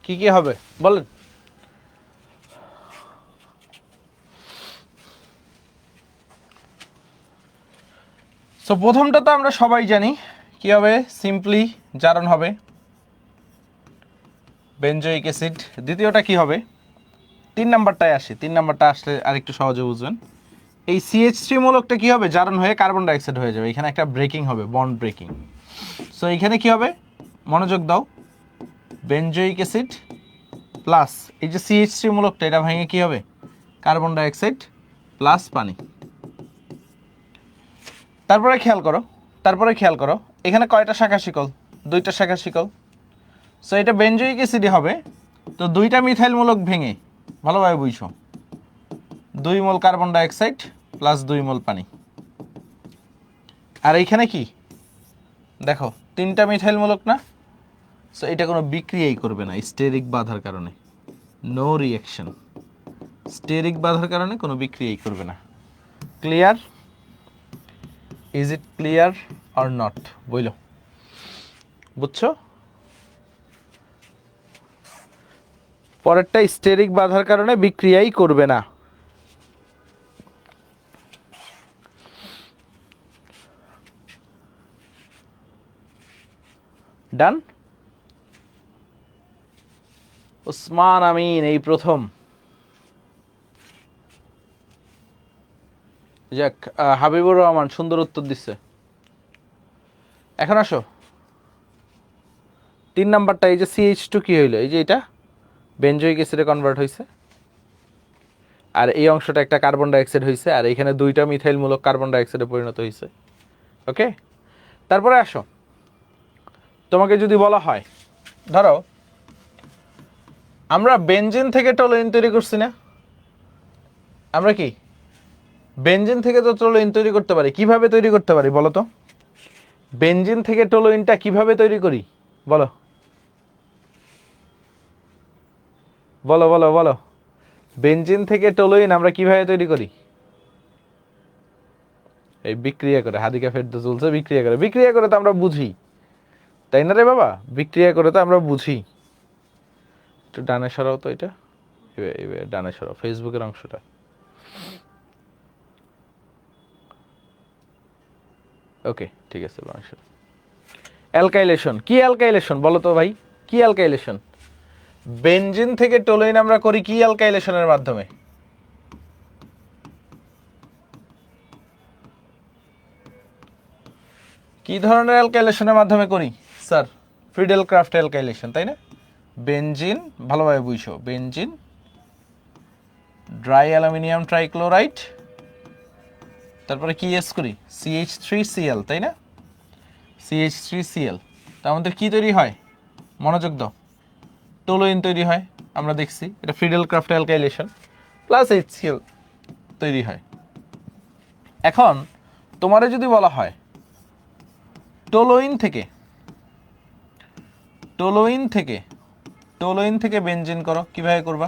A: কি কি হবে বলেন। সো প্রথমটা তো আমরা সবাই জানি কি হবে, সিম্পলি জারণ হবে বেনজোইক অ্যাসিড। দ্বিতীয়টা কি হবে, 3 নাম্বারটায় আসে, 3 নাম্বারটা আসলে আরেকটু সহজে বুঝবেন। এই CH3 মূলকটা কি হবে, জারণ হয়ে কার্বন ডাইঅক্সাইড হয়ে যাবে, এখানে একটা ব্রেকিং হবে, বন্ড ব্রেকিং। সো এখানে কি হবে, মনোযোগ দাও, বেনজোইক অ্যাসিড প্লাস এই যে CH3 মূলকটা, এটা ভেঙে কি হবে কার্বন ডাইঅক্সাইড প্লাস পানি। তারপরে খেয়াল করো এখানে কয়টা শাখা শিকল, 2টা শাখা শিকল। সো এটা বেনজোইক অ্যাসিডই হবে, তো 2টা মিথাইল মূলক ভেঙে ভালোভাবে বুঝছো, 2 মোল কার্বন ডাইঅক্সাইড প্লাস 2 মোল পানি। আর এইখানে কি দেখো 3টা মিথাইল মূলক না, সো এটা কোনো বিক্রিয়াই করবে না স্টেরিক বাধার কারণে, নো রিঅ্যাকশন, স্টেরিক বাধার কারণে কোনো বিক্রিয়াই করবে না। Clear? Is it clear or not বইলো, বুঝছো? পরেরটা স্টেরিক বাধার কারণে বিক্রিয়াই করবে না। ডান? ওসমান আমিন এই প্রথম। যাক, হাবিবুর রহমান সুন্দর উত্তর দিচ্ছে। এখন আসো 3 নাম্বারটা, এই যে CH2 কি হইলো, এই যে এটা বেনজোইক অ্যাসিডে কনভার্ট হয়েছে, আর এই অংশটা একটা কার্বন ডাইঅক্সাইড হয়েছে, আর এখানে 2টা মিথাইল মূলক কার্বন ডাইঅক্সাইডে পরিণত হয়েছে। ওকে, তারপরে আসো তোমাকে যদি বলা হয় ধরো আমরা বেনজিন থেকে টলুইন তৈরি করছি না, আমরা কি বেনজিন থেকে তো টলুইন তৈরি করতে পারি, কিভাবে তৈরি করতে পারি বলো তো, বেনজিন থেকে টলুইনটা কিভাবে তৈরি করি বলো। বলো বলো বলো, বেনজিন থেকে টলুইন আমরা কিভাবে তৈরি করি? এই বিক্রিয়া করে, হাদিকা ফেরদৌস বলছে বিক্রিয়া করে। বিক্রিয়া করে তো আমরা বুঝি, তাই না রে বাবা? বিক্রিয়া করে তো আমরা বুঝি। একটু ডানে সরাও তো এটা, ডানে সরাও ফেসবুকের অংশটা। ওকে ঠিক আছে। অ্যালকাইলেশন কি? অ্যালকাইলেশন বলো তো ভাই, কি অ্যালকাইলেশন? বেনজিন থেকে টলুইন আমরা করি কি অ্যালকাইলেশনের মাধ্যমে? কি ধরনের অ্যালকাইলেশনের মাধ্যমে করি স্যার? ফ্রিডেল ক্রাফট অ্যালকাইলেশন, তাই না? বেনজিন, ভালোভাবে বুঝছো, বেনজিন ড্রাই অ্যালুমিনিয়াম ট্রাইক্লোরাইড, তারপরে কি এস করি? CH3Cl, তাই না? CH3Cl, তার মধ্যে কি তৈরি হয়? মনোযোগ দাও, টলুইন তৈরি হয়। আমরা দেখছি এটা Friedel Crafts alkylation, plus HCl তৈরি হয়। এখন তোমারে যদি বলা হয় টলুইন থেকে বেনজিন করো, কিভাবে করবা?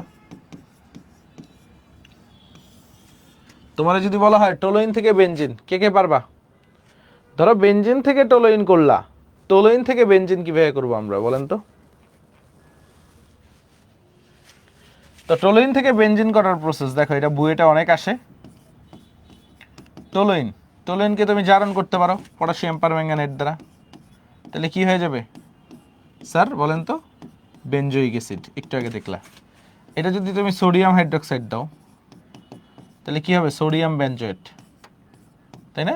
A: তোমারে যদি বলা হয় টলুইন থেকে বেনজিন, কে কে পারবা? ধরো বেনজিন থেকে টলুইন করলা, টলুইন থেকে বেনজিন কিভাবে করবো আমরা, বলেন তো? তো টলুইন থেকে বেনজিন করার প্রসেস দেখো, এটা বুয়েটা অনেক আসে। টলুইনকে তুমি জারণ করতে পারো পটাশিয়াম পারম্যাঙ্গানেট দ্বারা, তাহলে কি হয়ে যাবে স্যার বলেন তো? বেনজোইক অ্যাসিড, একটু আগে দেখলা। এটা যদি তুমি সোডিয়াম হাইড্রোক্সাইড দাও তাহলে কি হবে? সোডিয়াম বেনজোয়েট, তাই না?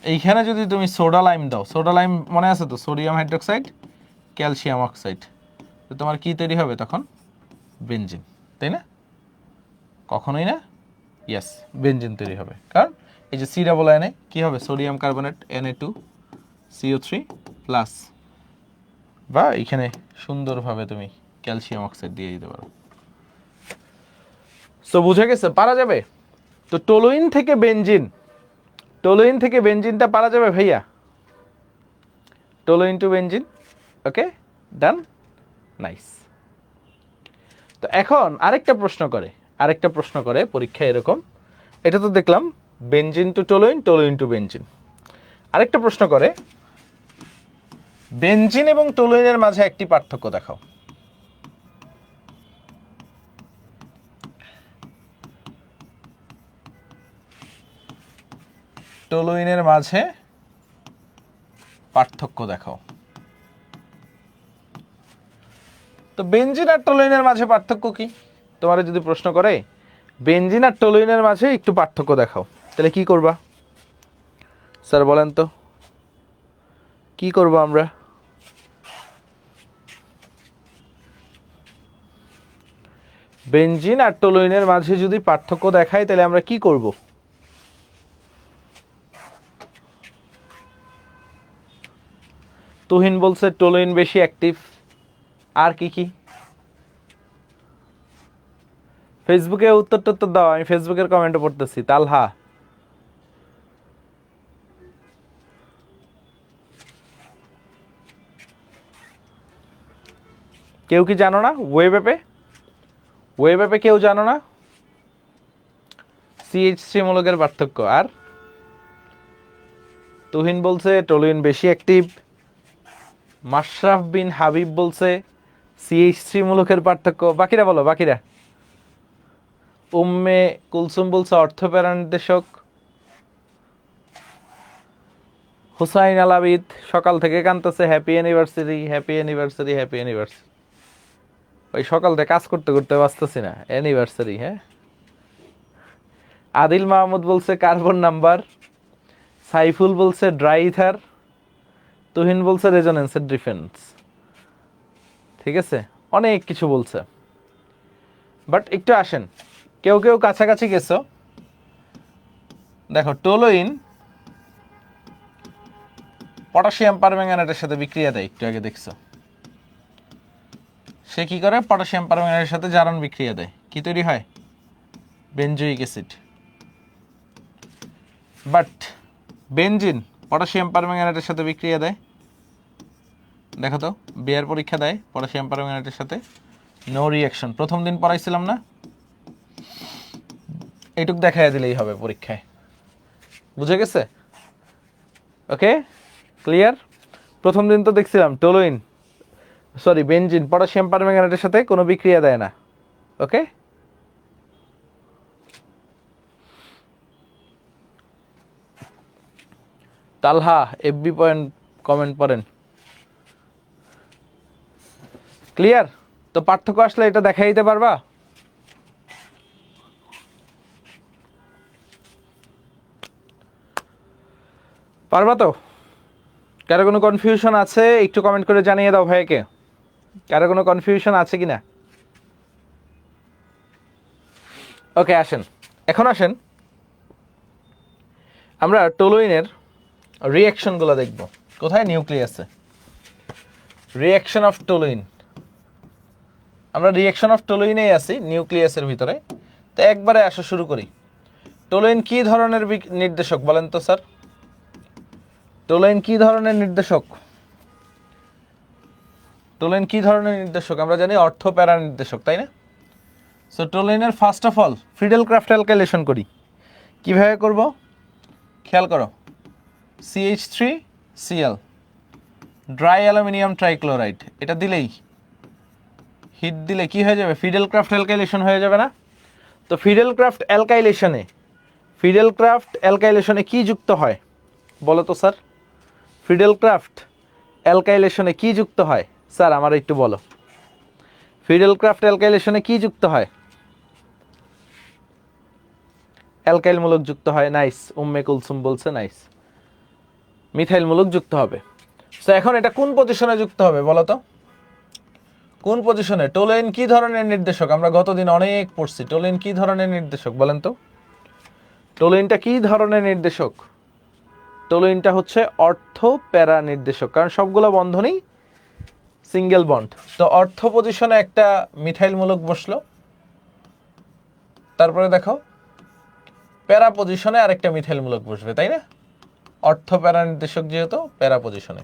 A: এইখানে যদি তুমি সোডা লাইম দাও, সোডা লাইম মনে আছে তো, সোডিয়াম হাইড্রোক্সাইড ক্যালসিয়াম অক্সাইড, তো তোমার কি তৈরি হবে তখন? বেনজিন, তাই না? কখনোই না, ইয়েস, বেনজিন তৈরি হবে। কারণ এই যে সি ডাবল এন এ কি হবে? সোডিয়াম কার্বনেট Na2CO3 প্লাস, বা এখানে সুন্দরভাবে তুমি ক্যালসিয়াম অক্সাইড দিয়ে দিতে পারো। সো বুঝে গেছে, পারা যাবে। তো টলুইন থেকে বেনজিনটা পারা যাবে ভাইয়া, toluene to benzene. Okay done, nice. তো এখন আরেকটা প্রশ্ন করে পরীক্ষায় এরকম, এটা তো দেখলাম benzene to toluene, toluene to benzene. আরেকটা প্রশ্ন করে বেনজিন এবং টলুইনের মাঝে একটি পার্থক্য দেখাও। টলুইনের মাঝে পার্থক্য দেখাও। তো বেনজিন আর টলুইনের মাঝে পার্থক্য কি? তোমার যদি প্রশ্ন করে বেনজিন আর টলুইনের মাঝে একটু পার্থক্য দেখাও, তাহলে কি করবা স্যার বলেন তো? কি করব আমরা? বেনজিন আর টলুইনের মাঝে যদি পার্থক্য দেখাই তাহলে আমরা কি করব? তুহিন বলছে টলুইন বেশি অ্যাক্টিভ। আর কি কি? ফেসবুকে উত্তর দাও, আমি ফেসবুকের কমেন্টে পড়তেছি। তালহা, কেউ কি জানো না? ওয়েব অ্যাপে কেউ জানো না CH3 মূলকের পার্থক্য? আর তুহিন বলছে টলুইন বেশি অ্যাক্টিভ। মাশরাফ বিন হাবিব বলছে CH3 মূলকের পার্থক্য। বাকিরা বলো, বাকিরা। উম্মে কুলসুম বলছে অর্থপ্যারা নির্দেশক। হুসাইন আলাবিদ সকাল থেকে কানতেছে happy anniversary, happy anniversary, happy anniversary. ওই সকাল থেকে কাজ করতে করতে বাঁচতেছি না, অ্যানিভার্সারি। হ্যাঁ, আদিল মাহমুদ বলছে কার্বন নাম্বার। সাইফুল বলছে ড্রাই ইথার। তুহিন বলছে রেজোনেন্সের ডিফেন্স। ঠিক আছে, অনেক কিছু বলছে, বাট একটু আসেন, কেউ কেউ কাছাকাছি গেছো। দেখো টলুইন পটাশিয়াম পারম্যাঙ্গানেটের সাথে বিক্রিয়া দেয়, একটু আগে দেখছো। সে কি করে? পটাশিয়াম পারম্যাঙ্গানেটের সাথে জারণ বিক্রিয়া দেয়, কি তৈরি হয়? Benzoic acid. But benzene potassium পারম্যাঙ্গানেটের সাথে বিক্রিয়া দেয়, দেখো তো, বেয়ার পরীক্ষা দেয় পটাশিয়াম পারম্যাঙ্গানেটের সাথে, নো রিঅ্যাকশন। প্রথম দিন পড়াইছিলাম না, এইটুক দেখাইয়া দিলেই হবে পরীক্ষায়। বুঝে গেছে? ওকে, ক্লিয়ার? প্রথম দিন তো দেখছিলাম টলুইন সরি বেনজিন পটাশিয়াম পারম্যাঙ্গানেটের সাথে কোনো বিক্রিয়া দেয় না। ওকে, তালহা এফবি পয়েন্ট কমেন্ট পড়েন। ক্লিয়ার? তো পার্থক্য আসলে এটা দেখাই দিতে পারবা? পারবা তো? কারো কোনো কনফিউশন আছে একটু কমেন্ট করে জানিয়ে দাও ভাইকে। কারো কোনো কনফিউশন আছে কিনা? ওকে, আসেন এখন আসেন আমরা টলুইনের রিঅ্যাকশনগুলো দেখব। কোথায়? নিউক্লিয়াসে। রিঅ্যাকশন অফ টলুইন, আমরা রিঅ্যাকশন অফ টলুইনেই আছি নিউক্লিয়াসের ভিতরে। তো একবারে আসা শুরু করি। টলুইন কি ধরনের নির্দেশক বলেন তো স্যার? টলুইন কি ধরনের নির্দেশক? টলুইন কি ধরনের নির্দেশক? আমরা জানি অর্থ প্যারা নির্দেশক, তাই না? সো টলুইনের first of all Friedel Crafts alkylation করি। কিভাবে করব খেয়াল করো। CH3Cl ড্রাই অ্যালুমিনিয়াম ট্রাইক্লোরাইড, এটা দিলেই হিট দিলে কি হয়ে যাবে? ফিডেল ক্রাফট অ্যালকাইলেশন হয়ে যাবে না? তো ফিডেল ক্রাফট অ্যালকাইলেশনে কি যুক্ত হয় বলো তো স্যার? ফিডেল ক্রাফট অ্যালকাইলেশনে কি যুক্ত হয় স্যার? আমার একটু বলো, ফিডেল ক্রাফট অ্যালকাইলেশনে কি যুক্ত হয়? অ্যালকাইল মূলক যুক্ত হয়। নাইস, উম্মে কুলসুম বলছে নাইস। মিথাইল মূলক যুক্ত হবে। সো এখন এটা কোন পজিশনে যুক্ত হবে বলো তো? কোন পজিশনে? টলুইন কি ধরনের নির্দেশক? আমরা গতদিন অনেক পড়ছি। টলুইন কি ধরনের নির্দেশক বলেন তো? টলুইনটা কি ধরনের নির্দেশক? টলুইনটা হচ্ছে অর্থ প্যারা নির্দেশক, কারণ সবগুলো বন্ধনই সিঙ্গেল বন্ড। তো অর্থ পজিশনে একটা মিথাইল মূলক বসলো, তারপরে দেখো প্যারা পজিশনে আরেকটা মিথাইল মূলক বসবে, তাই না? অর্থ প্যারা নির্দেশক যেহেতু প্যারা পজিশনে।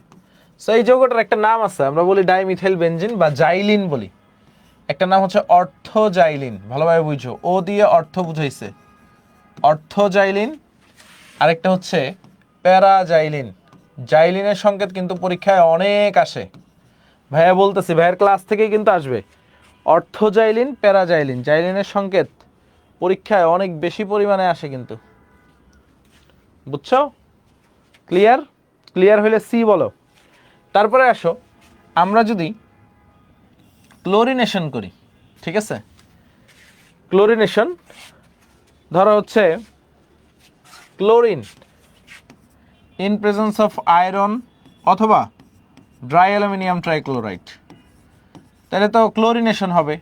A: সো এই যৌগটার একটা নাম আছে, আমরা বলি ডাইমিথাইল বেনজিন বা জাইলিন বলি। একটা নাম হচ্ছে অর্থ জাইলিন, ভালোভাবে বুঝো। ও দিয়ে অর্থ বুঝাইছে, অর্থ জাইলিন। আরেকটা হচ্ছে প্যারা জাইলিন। জাইলিনের সংকেত কিন্তু পরীক্ষায় অনেক আসে, ভাইয়া বলতেছি, ভাইয়ের ক্লাস থেকেই কিন্তু আসবে। অর্থ জাইলিন, প্যারা জাইলিন, জাইলিনের সংকেত পরীক্ষায় অনেক বেশি পরিমাণে আসে কিন্তু, বুঝছো? ক্লিয়ার? ক্লিয়ার হইলে সি বলো। তারপরে আসো, আমরা যদি ক্লোরিনেশন করি, ঠিক আছে? ক্লোরিনেশন ধরো হচ্ছে chlorine in presence of iron অথবা ড্রাই অ্যালুমিনিয়াম ট্রাইক্লোরাইড, তাহলে তো ক্লোরিনেশন হবে।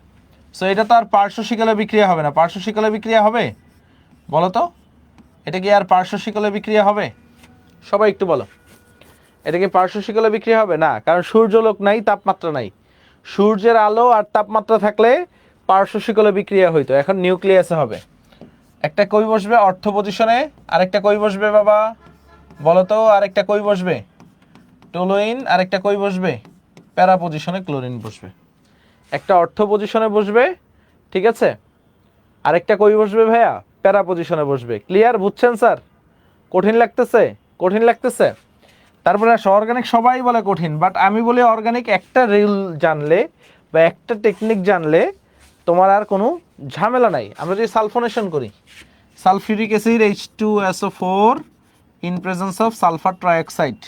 A: সো এটা তো আর পার্শ্ব শিকলে বিক্রিয়া হবে না। পার্শ্ব শিকলে বিক্রিয়া হবে বলো তো? এটা কি আর পার্শ্ব শিকলে বিক্রিয়া হবে? সবাই একটু বলো, এটা কি পার্শ্ব শিকলে বিক্রিয়া হবে? না, কারণ সূর্যালোক নাই, তাপমাত্রা নাই। সূর্যের আলো আর তাপমাত্রা থাকলে পার্শ্ব শিকলে বিক্রিয়া হইতো। এখন নিউক্লিয়াসে হবে। একটা কই বসবে অর্থ পজিশনে, আরেকটা কই বসবে বাবা বলো তো? আরেকটা কই বসবে টলুইন, আরেকটা কই বসবে প্যারা পজিশনে ক্লোরিন বসবে। একটা অর্থ পজিশনে বসবে, ঠিক আছে? আরেকটা কই বসবে ভাইয়া? প্যারা পজিশনে বসবে। ক্লিয়ার? বুঝছেন স্যার? কঠিন লাগতেছে? কঠিন লাগতেছে? তারপরে আসো অর্গানিক। সবাই বলে কঠিন, বাট আমি বলি অর্গানিক একটা রুল জানলে বা একটা টেকনিক জানলে তোমার আর কোনো ঝামেলা নাই। আমরা যদি সালফোনেশন করি, sulphuric acid H2SO4 in presence of sulphur trioxide,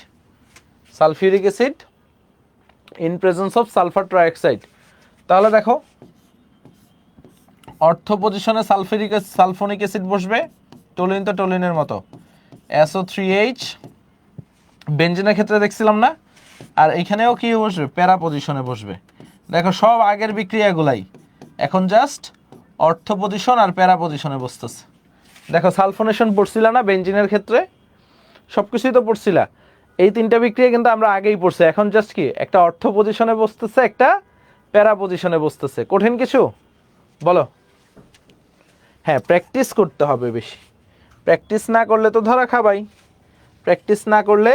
A: sulphuric acid in presence of sulphur trioxide. তাহলে দেখো অর্থ পজিশনে সালফোনিক অ্যাসিড বসবে, টলুইন তো টলুইনের মতো SO3H, বেনজিনের ক্ষেত্রে দেখছিলাম না? আর এইখানেও কি বসবে? প্যারা পজিশনে বসবে। দেখো সব আগের বিক্রিয়াগুলাই এখন জাস্ট অর্থ পজিশন আর প্যারা পজিশনে বসতেছে। দেখো সালফোনেশন পড়ছিলা না বেনজিনের ক্ষেত্রে? সব কিছুই তো পড়ছিলা। এই তিনটা বিক্রিয়া কিন্তু আমরা আগেই পড়ছি। এখন জাস্ট কি একটা অর্থ পজিশনে বসতেছে, একটা প্যারা পজিশনে বসতেছে। কঠিন কিছু বলো? হ্যাঁ, প্র্যাকটিস করতে হবে বেশি। প্র্যাকটিস না করলে তো ধরা খাবাই। প্র্যাকটিস না করলে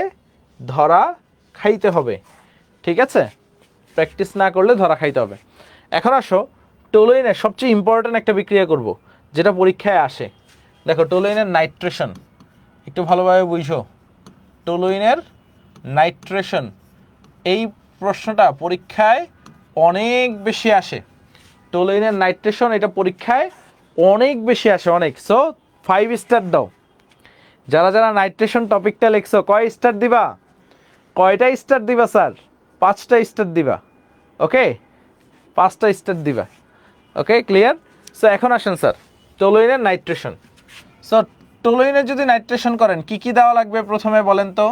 A: ধরা খাইতে হবে, ঠিক আছে? প্র্যাকটিস না করলে ধরা খাইতে হবে। এখন আসো টলুইনের সবচেয়ে ইম্পর্টেন্ট একটা বিক্রিয়া করব, যেটা পরীক্ষায় আসে। দেখো টলুইনের নাইট্রেশন, একটু ভালোভাবে বুঝো। টলুইনের নাইট্রেশন, এই প্রশ্নটা পরীক্ষায় অনেক বেশি আসে। টলুইনের নাইট্রেশন এটা পরীক্ষায় অনেক বেশি আসে, অনেক। সো 5 স্টার দাও। যারা যারা নাইট্রেশন টপিকটা লিখছো, কয় স্টার দিবা? কয়টা স্টার দিবা স্যার? 5টা স্টার দিবা। ওকে, 5টা স্টার দিবা। ওকে, ক্লিয়ার? সো এখন আসেন স্যার, টলুইনের নাইট্রেশন। সো টলুইনের যদি নাইট্রেশন করেন কি কি দেওয়া লাগবে প্রথমে বলেন তো?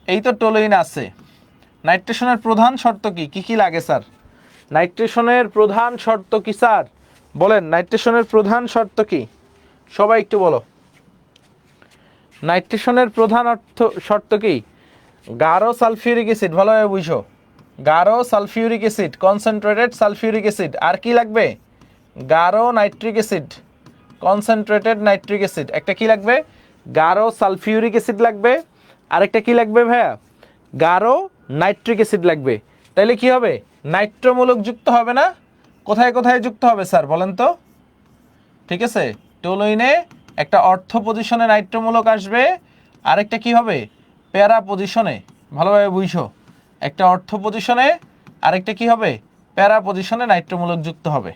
A: এই তো টলুইন আছে। নাইট্রেশনের প্রধান শর্ত কি কি কি লাগে স্যার? নাইট্রেশনের প্রধান শর্ত কি স্যার? বলেন, নাইট্রেশনের প্রধান শর্ত কি? সবাই একটু বলো। নাইট্রেশনের প্রধান শর্ত কি? গাঢ় সালফিউরিক অ্যাসিড, ভালোভাবে বুঝো। গাঢ় sulphuric acid, concentrated sulphuric acid. আর কি লাগবে? গাঢ় nitric acid, concentrated nitric acid. একটা কি লাগবে? গাঢ় সালফিউরিক অ্যাসিড লাগবে। আরেকটা কি লাগবে ভাইয়া? গাঢ় নাইট্রিক অ্যাসিড লাগবে। তাইলে কি হবে? নাইট্রোমূলক যুক্ত হবে না? কোথায় কোথায় যুক্ত হবে স্যার বলেন তো? ঠিক আছে, টলুইনে একটা অর্থ পজিশনে নাইট্রোমূলক আসবে, আরেকটা কি হবে? প্যারা পজিশনে। ভালোভাবে বুঝো, একটা অর্থ পজিশনে, আরেকটা কি হবে? প্যারা পজিশনে নাইট্রোমূলক যুক্ত হবে।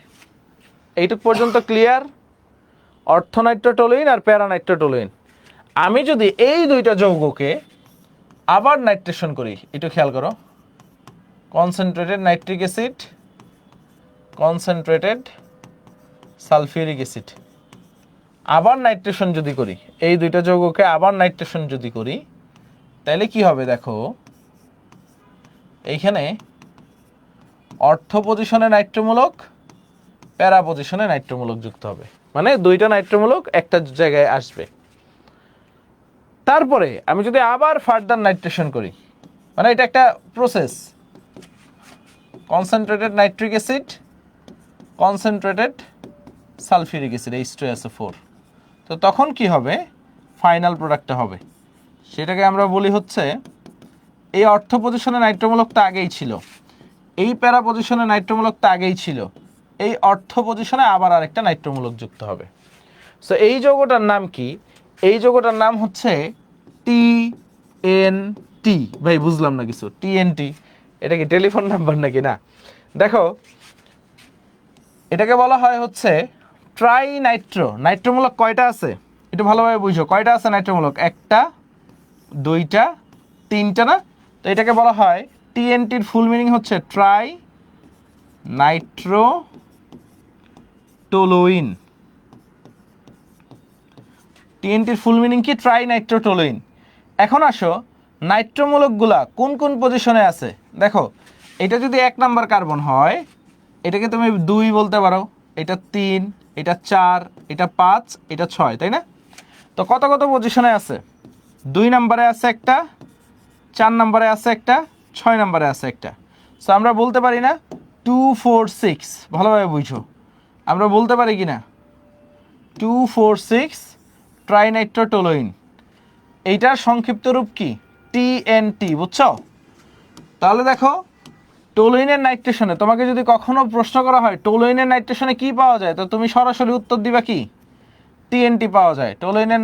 A: এইটুক পর্যন্ত ক্লিয়ার? অর্থনাইট্রোটলুইন আর প্যারানাইট্রোটলুইন। আমি যদি এই দুইটা যৌগকে আবার নাইট্রেশন করি, একটু খেয়াল করো। Concentrated nitric acid, concentrated sulphuric acid, আবার নাইট্রেশন যদি করি, এই দুইটা যৌগকে আবার নাইট্রেশন যদি করি, তাহলে কি হবে দেখো, এইখানে অর্থ পজিশনে নাইট্রোমূলক, প্যারা পজিশনে নাইট্রোমূলক যুক্ত হবে। মানে দুইটা নাইট্রোমূলক একটা জায়গায় আসবে। তারপরে আমি যদি আবার ফার্দার নাইট্রেশন করি, মানে এটা একটা process. Concentrated nitric acid, concentrated sulphuric acid, H2SO4। তো তখন কি হবে? ফাইনাল প্রোডাক্টটা হবে, সেটাকে আমরা বলি হচ্ছে, এই অর্থ পজিশনে নাইট্রোমূলকটা আগেই ছিল, এই প্যারা পজিশনে নাইট্রোমূলকটা আগেই ছিল, এই অর্থ পজিশনে আবার আরেকটা নাইট্রোমূলক যুক্ত হবে। সো এই যৌগটার নাম কি? এই যৌগটার নাম হচ্ছে TNT। ভাই বুঝলাম না কিছু। TNT এটা কি টেলিফোন নাম্বার নাকি? না, দেখো এটাকে বলা হয় হচ্ছে ট্রাইনাইট্রো। নাইট্রোমূলক কয়টা আছে একটু ভালোভাবে বুঝো। কয়টা আছে নাইট্রোমূলক? একটা, দুইটা, তিনটা না? তো এটাকে বলা হয়, TNTর ফুল মিনিং হচ্ছে ট্রাই নাইট্রোটলুইন। TNTর ফুল মিনিং কি? ট্রাই নাইট্রোটলুইন। এখন আসো, নাইট্রোমূলকগুলা কোন কোন পজিশনে আছে দেখো। এটা যদি 1 নাম্বার কার্বন হয়, এটাকে তুমি 2 বলতে পারো, এটা 3, এটা 4, এটা 5, এটা 6, তাই না? তো কত কত পজিশনে আছে? 2 নাম্বারে আছে একটা, 4 নাম্বারে আছে একটা, 6 নাম্বারে আছে একটা। সো আমরা বলতে পারি না 2 4 6? ভালোভাবে বুঝো, আমরা বলতে পারি কি না 2 4 6 ট্রাইনাইট্রোটলুইন। এইটার সংক্ষিপ্ত রূপ কি? TNT, বুঝছো? তাহলে দেখো, টলুইনের নাইট্রেশনে তোমাকে যদি কখনো প্রশ্ন করা হয় টলুইনের নাইট্রেশনে কি পাওয়া যায়, তো তুমি সরাসরি উত্তর দিবা কি? TNT পাওয়া যায়। টলুইনের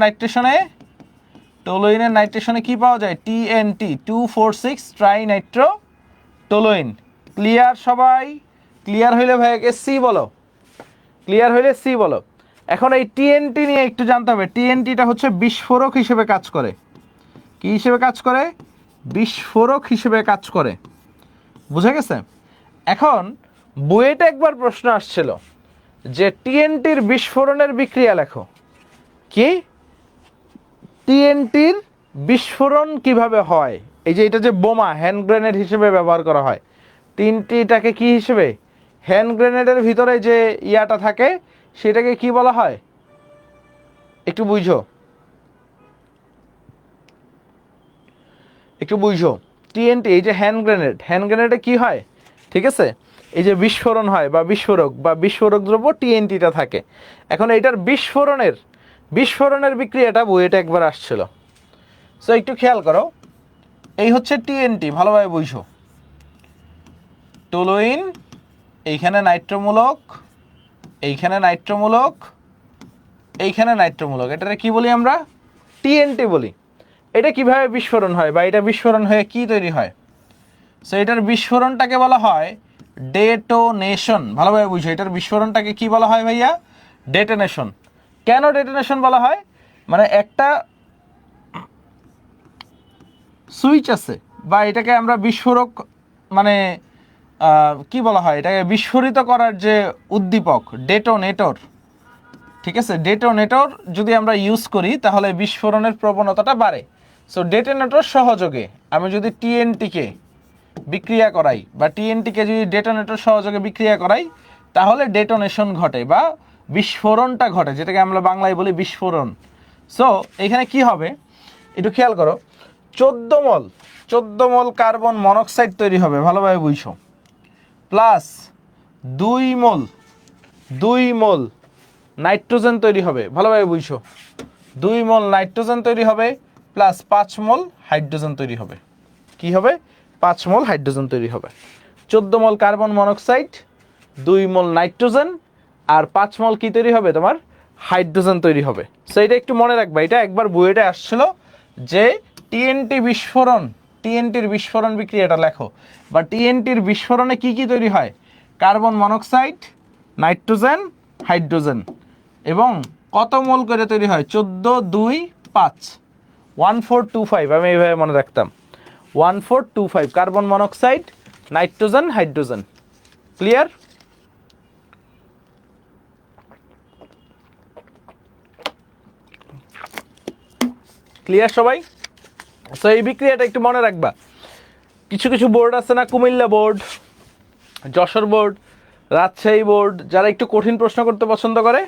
A: নাইট্রেশনে কি পাওয়া যায়? TNT, 2 4 6 ট্রাইনাইট্রোটলুইন। ক্লিয়ার সবাই? ক্লিয়ার হইলে ভাইয়াকে সি বলো, ক্লিয়ার হইলে সি বলো। এখন এই TNT নিয়ে একটু জানতে হবে। TNTটা হচ্ছে বিস্ফোরক হিসেবে কাজ করে। কি হিসেবে কাজ করে? বিস্ফোরক হিসেবে কাজ করে। বুঝা গেছে? এখন বুয়েটে একবার প্রশ্ন আসছিল যে TNTর বিস্ফোরণের বিক্রিয়া লেখো। কি? TNTর বিস্ফোরণ কিভাবে হয়? এই যে এটা যে বোমা, হ্যান্ড গ্রেনেড হিসেবে ব্যবহার করা হয়, TNTটাকে কি হিসেবে? হ্যান্ড গ্রেনেডের ভিতরে যে ইয়াটা থাকে সেটাকে কি বলা হয়? একটু বুঝো, একটু বুঝো। TNT, এই যে হ্যান্ড গ্রেনেডে কি হয়? ঠিক আছে, এই যে বিস্ফোরণ হয় বা বিস্ফোরক দ্রব্য TNTটা থাকে। এখন এটার বিস্ফোরণের বিক্রিয়াটা বুয়েটে একবার আসছিল। সো একটু খেয়াল করো, এই হচ্ছে TNT, ভালোভাবে বুঝো। টলুইন এইখানে নাইট্রোমূলক, এইখানে নাইট্রোমূলক, এইখানে নাইট্রোমূলক, এটাকে কি বলি আমরা? টিএনটি বলি। এটা কিভাবে বিস্ফোরণ হয় বা এটা বিস্ফোরণ হয়ে কি তৈরি হয়? সো এটার বিস্ফোরণটাকে বলা হয় ডেটোনেশন। ভালোভাবে বুঝো, এটার বিস্ফোরণটাকে কি বলা হয় ভাইয়া? ডেটোনেশন। কেন ডেটোনেশন বলা হয়? মানে একটা সুইচ আছে বা এটাকে আমরা বিস্ফোরক, মানে কি বলা হয়, এটাকে বিস্ফোরিত করার যে উদ্দীপক, ডেটোনেটর, ঠিক আছে? ডেটোনেটর যদি আমরা ইউজ করি তাহলে বিস্ফোরণের প্রবণতাটা বাড়ে। সো ডেটোনেটর সহযোগে আমি যদি টিএনটিকে বিক্রিয়া করাই বা টিএনটিকে যদি ডেটোনেটর সহযোগে বিক্রিয়া করাই তাহলে ডেটোনেশন ঘটে বা বিস্ফোরণটা ঘটে, যেটাকে আমরা বাংলায় বলি বিস্ফোরণ। সো এখানে কি হবে একটু খেয়াল করো, 14 মোল কার্বন মনোক্সাইড তৈরি হবে, ভালোভাবে বুঝছো, প্লাস 2 মোল নাইট্রোজেন তৈরি হবে, ভালোভাবে বুঝছো, 2 মোল নাইট্রোজেন তৈরি হবে, প্লাস 5 মোল হাইড্রোজেন তৈরি হবে। কি হবে? 5 মোল হাইড্রোজেন তৈরি হবে। 14 mole carbon monoxide, 2 mole nitrogen, আর 5 মোল কি তৈরি হবে? তোমার হাইড্রোজেন তৈরি হবে। সো এটা একটু মনে রাখবা, এটা একবার বুয়েটে আসছিল যে টিএনটি বিস্ফোরণ, টিএনটির বিস্ফোরণ বিক্রিয়াটা লেখো, বা টিএনটির বিস্ফোরণে কি কি তৈরি হয়? কার্বন মনোক্সাইড, নাইট্রোজেন, হাইড্রোজেন, এবং কত মোল করে তৈরি হয়? 14, 2, 5, 1425। আমি এইভাবে মনে রাখতাম, 1425 carbon monoxide, nitrogen, hydrogen. Clear? Clear সবাই? সো এই বিক্রিয়াটা একটু মনে রাখবা। কিছু কিছু বোর্ড আছে না, Comilla board, Jessore board, Rajshahi board, যারা একটু কঠিন প্রশ্ন করতে পছন্দ করে,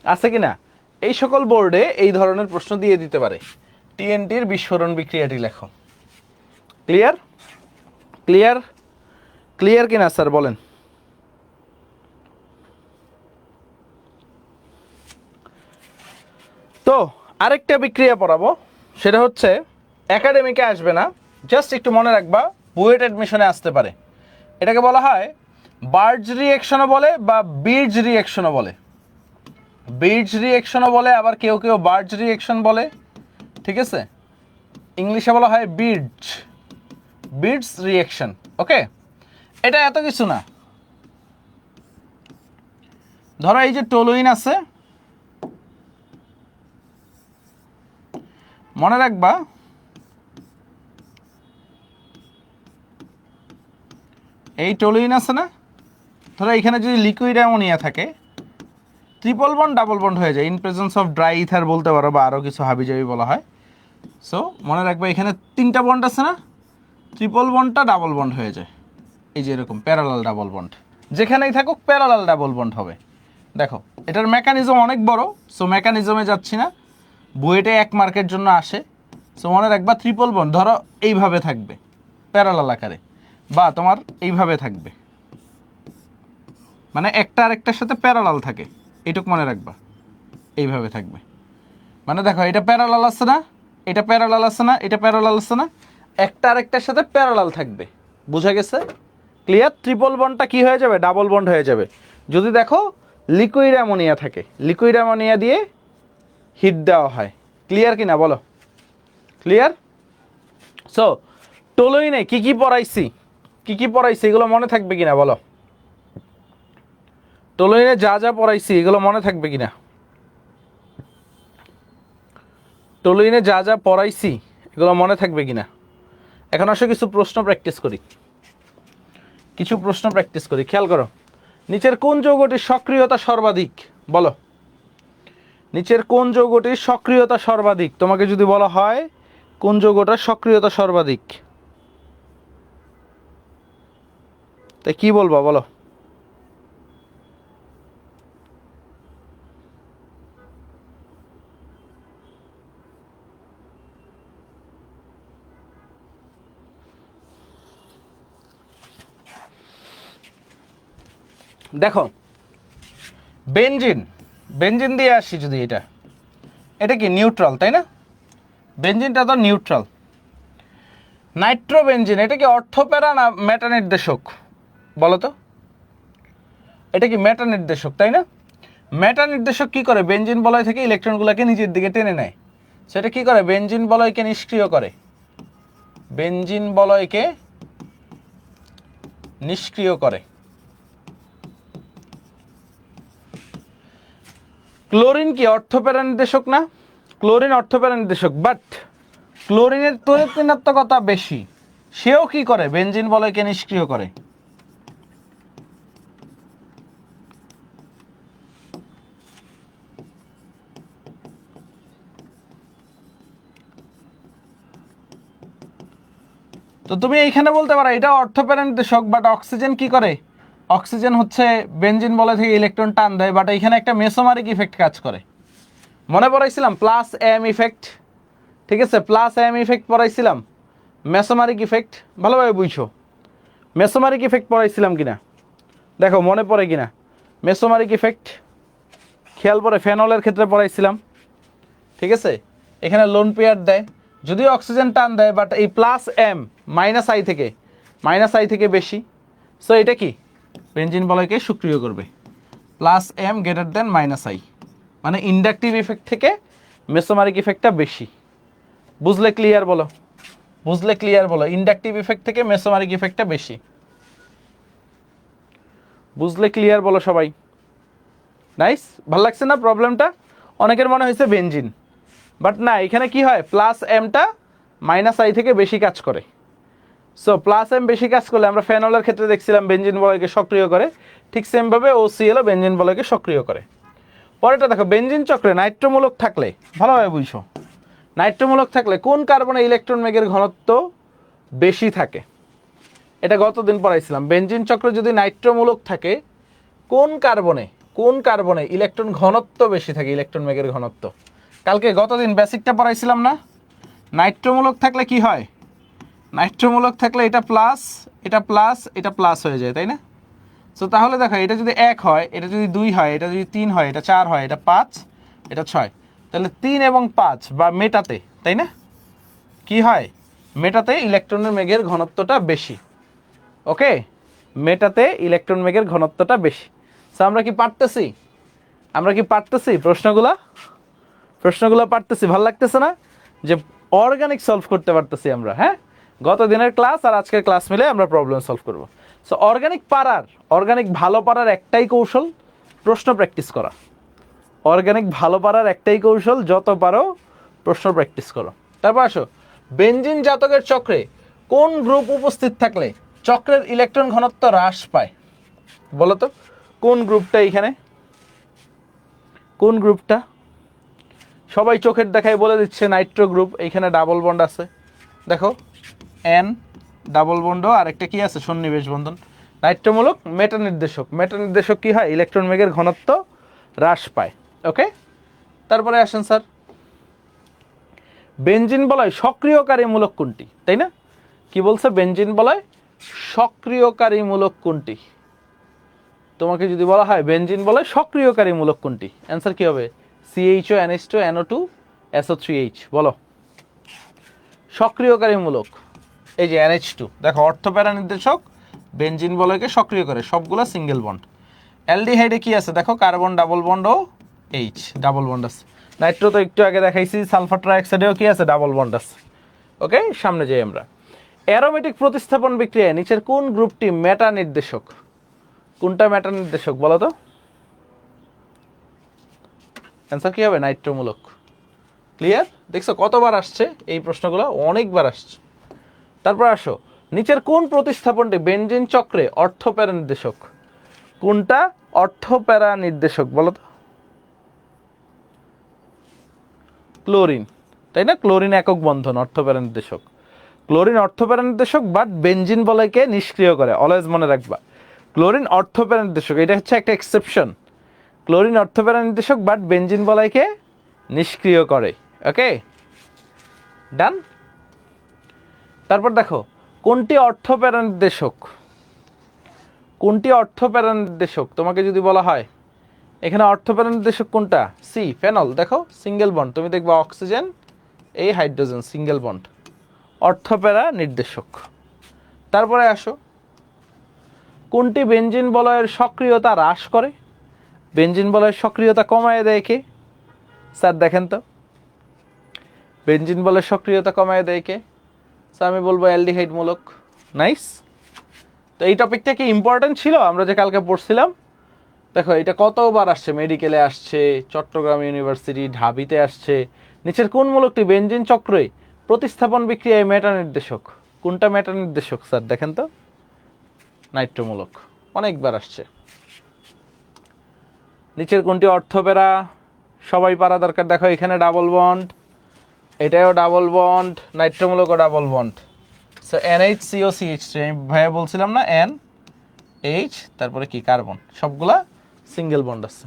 A: আছে কি না? এই সকল বোর্ডে এই ধরনের প্রশ্ন দিয়ে দিতে পারে, টিএনটির বিস্ফোরণ বিক্রিয়াটি লেখো। ক্লিয়ার? ক্লিয়ার? ক্লিয়ার কিনা স্যার বলেন? তো আরেকটা বিক্রিয়া পড়াবো, সেটা হচ্ছে একাডেমিকে আসবে না, জাস্ট একটু মনে রাখবা, বুয়েট অ্যাডমিশনে আসতে পারে। এটাকে বলা হয় বার্জ রিঅ্যাকশনও বলে বা বির্জ রিঅ্যাকশনও বলে। বির্জ রিঅ্যাকশনও বলে, আবার কেউ কেউ বার্জ রিঅ্যাকশন বলে, ঠিক আছে? ইংলিশে বলা হয় বির্জ রিঅ্যাকশন। ওকে, এটা এত কিছু না। ধরো এই যে টলুইন আছে, মনে রাখবা এই টলুইন আছে না, ধরো এখানে যদি লিকুইড অ্যামোনিয়া থাকে, ট্রিপল বন্ড ডাবল বন্ড হয়ে যায়, in presence of dry ether বলতে পারো, বা আরও কিছু হাবিজাবি বলা হয়। সো মনে রাখবা এখানে 3টা বন্ড আছে না, ট্রিপল বন্ডটা ডাবল বন্ড হয়ে যায়, এই যে এরকম প্যারালাল ডাবল বন্ড, যেখানেই থাকুক প্যারালাল ডাবল বন্ড হবে। দেখো এটার মেকানিজম অনেক বড়, সো মেকানিজমে যাচ্ছি না, বুয়েটে 1 মার্কের জন্য আসে। সো মনে রাখবা ট্রিপল বন্ড ধরো এইভাবে থাকবে প্যারালাল আকারে, বা তোমার এইভাবে থাকবে, মানে একটা আরেকটার সাথে প্যারালাল থাকে, এইটুক মনে রাখবা, এইভাবে থাকবে। মানে দেখো এটা প্যারালাল আছে না, এটা প্যারালাল আছে না, এটা প্যারালাল আছে না, একটা আরেকটার সাথে প্যারালাল থাকবে। বুঝা গেছে? ক্লিয়ার? ট্রিপল বন্ডটা কি হয়ে যাবে? ডাবল বন্ড হয়ে যাবে যদি দেখো লিকুইড অ্যামোনিয়া থাকে, লিকুইড অ্যামোনিয়া দিয়ে হিট দেওয়া হয়। ক্লিয়ার কিনা বলো? ক্লিয়ার? সো টলুইনে কি কি পড়াইছি, কি কি পড়াইছি এগুলো মনে থাকবে কিনা বলো? টলুইনে যা যা পড়াইছি এগুলো মনে থাকবে কিনা? টলুইনে যা যা পড়াইছি এগুলো মনে থাকবে কিনা? এখন আসলে কিছু প্রশ্ন প্র্যাকটিস করি, কিছু প্রশ্ন প্র্যাকটিস করি। খেয়াল করো, নিচের কোন যৌগটির সক্রিয়তা সর্বাধিক? বলো, নিচের কোন যৌগটির সক্রিয়তা সর্বাধিক? তোমাকে যদি বলা হয় কোন যৌগটার সক্রিয়তা সর্বাধিক, তাই কি বলবা বলো? দেখো বেনজিন, বেনজিন দিয়ে আসি যদি, এটা কি নিউট্রাল, তাই না? বেনজিনটা তো নিউট্রাল। নাইট্রোবেনজিন এটা কি অর্থপ্যারা না মেটা নির্দেশক বলো তো? এটা কি মেটা নির্দেশক, তাই না? মেটা নির্দেশক কি করে? বেনজিন বলয় থেকে ইলেকট্রনগুলোকে নিচের দিকে টেনে নেয়। সেটা কি করে? বেনজিন বলয়কে নিষ্ক্রিয় করে, বেনজিন বলয়কে নিষ্ক্রিয় করে। ক্লোরিন কি অর্থপ্যারা নির্দেশক না? ক্লোরিন অর্থপ্যারা নির্দেশক, বাট ক্লোরিনের তড়িৎ ঋণাত্মকতা বেশি, সেও কি করে? বেনজিন বলয়কে নিষ্ক্রিয় করে। তো তুমি এইখানে বলতে পারো এটা অর্থপ্যারা নির্দেশক, বাট অক্সিজেন কি করে? অক্সিজেন হচ্ছে বেনজিন বলয় থেকে ইলেকট্রন টান দেয়, বাট এখানে একটা মেসোমারিক ইফেক্ট কাজ করে। মনে পড়াইছিলাম প্লাস এম ইফেক্ট, ঠিক আছে? প্লাস এম ইফেক্ট পড়াইছিলাম, মেসোমারিক ইফেক্ট ভালোভাবে বুঝছো। মেসোমারিক ইফেক্ট পড়াইছিলাম কিনা দেখো, মনে পড়ে কিনা? মেসোমারিক ইফেক্ট খেয়াল পড়ে, ফেনলের ক্ষেত্রে পড়াইছিলাম, ঠিক আছে? এখানে লোন পেয়ার দেয়, যদিও অক্সিজেন টান দেয়, বাট এই প্লাস এম মাইনাস আই থেকে বেশি। সো এটা কি? বেনজিন বলয়কে সক্রিয় করবে। Plus M greater than minus I, মানে ইন্ডাকটিভ ইফেক্ট থেকে মেসোমারিক ইফেক্টটা বেশি। বুঝলে ক্লিয়ার বলো? বুঝলে ক্লিয়ার বলো? ইন্ডাকটিভ ইফেক্ট থেকে মেসোমারিক ইফেক্টটা বেশি। বুঝলে ক্লিয়ার বলো সবাই? নাইস, ভালো লাগছে না প্রবলেমটা? অনেকের মনে হয়েছে বেনজিন, বাট না, এখানে কি হয়? প্লাস এমটা মাইনাস আই থেকে বেশি কাজ করে। সো প্লাস এম বেশি কাজ করলে, আমরা ফেনলের ক্ষেত্রে দেখছিলাম বেনজিন বলয়কে সক্রিয় করে, ঠিক সেমভাবে OCl বেনজিন বলয়কে সক্রিয় করে। পরেরটা দেখো, বেনজিন চক্রে নাইট্রোমূলক থাকলে, ভালোভাবে বুঝছো, নাইট্রোমূলক থাকলে কোন কার্বনে ইলেকট্রন বেগের ঘনত্ব বেশি থাকে? এটা গতদিন পড়াইছিলাম। বেনজিন চক্রে যদি নাইট্রোমূলক থাকে, কোন কার্বনে ইলেকট্রন ঘনত্ব বেশি থাকে, ইলেকট্রন বেগের ঘনত্ব? কালকে গতদিন বেসিকটা পড়াইছিলাম না? নাইট্রোমূলক থাকলে কি হয়? নাইট্রোমূলক থাকলে এটা প্লাস, এটা প্লাস, এটা প্লাস হয়ে যায়, তাই না? সো তাহলে দেখো, এটা যদি 1 হয়, এটা যদি 2 হয়, এটা যদি 3 হয়, এটা 4 হয়, এটা 5, এটা 6, তাহলে 3 এবং 5 বা মেটাতে, তাই না? কি হয়? মেটাতে ইলেকট্রনের বেগের ঘনত্বটা বেশি। ওকে, মেটাতে ইলেকট্রন বেগের ঘনত্বটা বেশি। সো আমরা কি পারতেছি? প্রশ্নগুলো পারতেছি? ভালো লাগতেছে না যে অর্গানিক সলভ করতে পারতেছি আমরা? হ্যাঁ, গত দিনের ক্লাস আর আজকের ক্লাস মিলে আমরা প্রবলেম সলভ করব। সো অর্গানিক ভালো পারার একটাই কৌশল, প্রশ্ন প্র্যাকটিস করা। অর্গানিক ভালো পারার একটাই কৌশল, যত পারো প্রশ্ন প্র্যাকটিস করো। তারপর আসো, বেনজিন জাতকের চক্রে কোন গ্রুপ উপস্থিত থাকলে চক্রের ইলেকট্রন ঘনত্ব হ্রাস পায়? বলো তো কোন গ্রুপটা? এখানে কোন গ্রুপটা? সবাই চোখের দেখায় বলে দিচ্ছে নাইট্রো গ্রুপ। এইখানে ডাবল বন্ড আছে, দেখো এন ডাবল বন্ড, আর একটা কি আছে? সন্নিবেশ বন্ধন। নাইট্রোমূলক মেটা নির্দেশক কি হয়? ইলেকট্রন বেগের ঘনত্ব হ্রাস পায়। ওকে, তারপরে আসেন স্যার, বেনজিন বলয় সক্রিয়কারী মূলক কোনটি? তাই না? কি বলছে? বেনজিন বলয় সক্রিয়কারী মূলক কোনটি? তোমাকে যদি বলা হয় বেনজিন বলয় সক্রিয়কারী মূলক কোনটি, অ্যান্সার কি হবে? CHO NH2 NO2 SO3H। বলো, সক্রিয়কারী মূলক এই যে NH2, দেখো অর্থপ্যারা নির্দেশক, বেনজিন বলয়কে সক্রিয় করে, সবগুলো সিঙ্গেল বন্ড। অ্যালডিহাইডে কি আছে? দেখো কার্বন ডাবল বন্ড ও H ডাবল বন্ড আছে। নাইট্রো তো একটু আগে দেখাইছি, সালফার ট্রাইঅক্সাইডেও কি আছে? ডাবল বন্ড আছে। ওকে, সামনে যাই আমরা। অ্যারোমেটিক প্রতিস্থাপন বিক্রিয়ায় নিচের কোন গ্রুপটি মেটা নির্দেশক? কোনটা মেটা নির্দেশক বলো তো? অ্যান্সার কি হবে? নাইট্রোমূলক। ক্লিয়ার? দেখছো কতবার আসছে এই প্রশ্নগুলো? অনেকবার আসছে। তারপর আসো, নিচের কোন প্রতিস্থাপনটি বেনজিন চক্রে অর্থপ্যারা নির্দেশক? কোনটা অর্থপ্যারা নির্দেশক বলো তো? ক্লোরিন, তাই না? ক্লোরিন একক বন্ধন অর্থপ্যারা নির্দেশক। ক্লোরিন অর্থপ্যারা নির্দেশক, বাট বেনজিন বলয়কে নিষ্ক্রিয় করে। অলওয়েজ মনে রাখবা, ক্লোরিন অর্থপ্যারা নির্দেশক, এটা হচ্ছে একটা এক্সেপশন। ক্লোরিন অর্থপ্যারা নির্দেশক, বাট বেনজিন বলয়কে নিষ্ক্রিয় করে। ওকে, ডান। তারপর দেখো, কোনটি অর্থপ্যারা নির্দেশক? কোনটি অর্থপ্যারা নির্দেশক তোমাকে যদি বলা হয়, এখানে অর্থপ্যারা নির্দেশক কোনটা? সি, ফেনল। দেখো সিঙ্গেল বন্ড, তুমি দেখবা অক্সিজেন, এই হাইড্রোজেন, সিঙ্গেল বন্ড, অর্থপ্যারা নির্দেশক। তারপরে আসো, কোনটি বেনজিন বলয়ের সক্রিয়তা হ্রাস করে? বেনজিন বলয়ের সক্রিয়তা কমায় দেয় কে? স্যার দেখেন তো, বেনজিন বলয়ের সক্রিয়তা কমায় দেয় কে? স্যার আমি বলবো অ্যালডিহাইড মূলক। নাইস। তো এই টপিকটা কি ইম্পর্টেন্ট ছিল আমরা যে কালকে পড়ছিলাম? দেখো এটা কতবার আসছে, মেডিকেলে আসছে, চট্টগ্রাম ইউনিভার্সিটি, ঢাবিতে আসছে। নিচের কোন মূলকটি বেনজিন চক্রে প্রতিস্থাপন বিক্রিয়ায় মেটা নির্দেশক? কোনটা মেটা নির্দেশক স্যার দেখেন তো? নাইট্রোমূলক। অনেকবার আসছে। নিচের কোনটি অর্থপেরা? সবাই পারা দরকার। দেখো এখানে ডাবল বন্ড, এটাও ডাবল বন্ড, নাইট্রোমূলকও double bond. So NH CO CH3 আমি ভাইয়া বলছিলাম না, NH তারপরে কি কার্বন, সবগুলা সিঙ্গেল বন্ড আছে।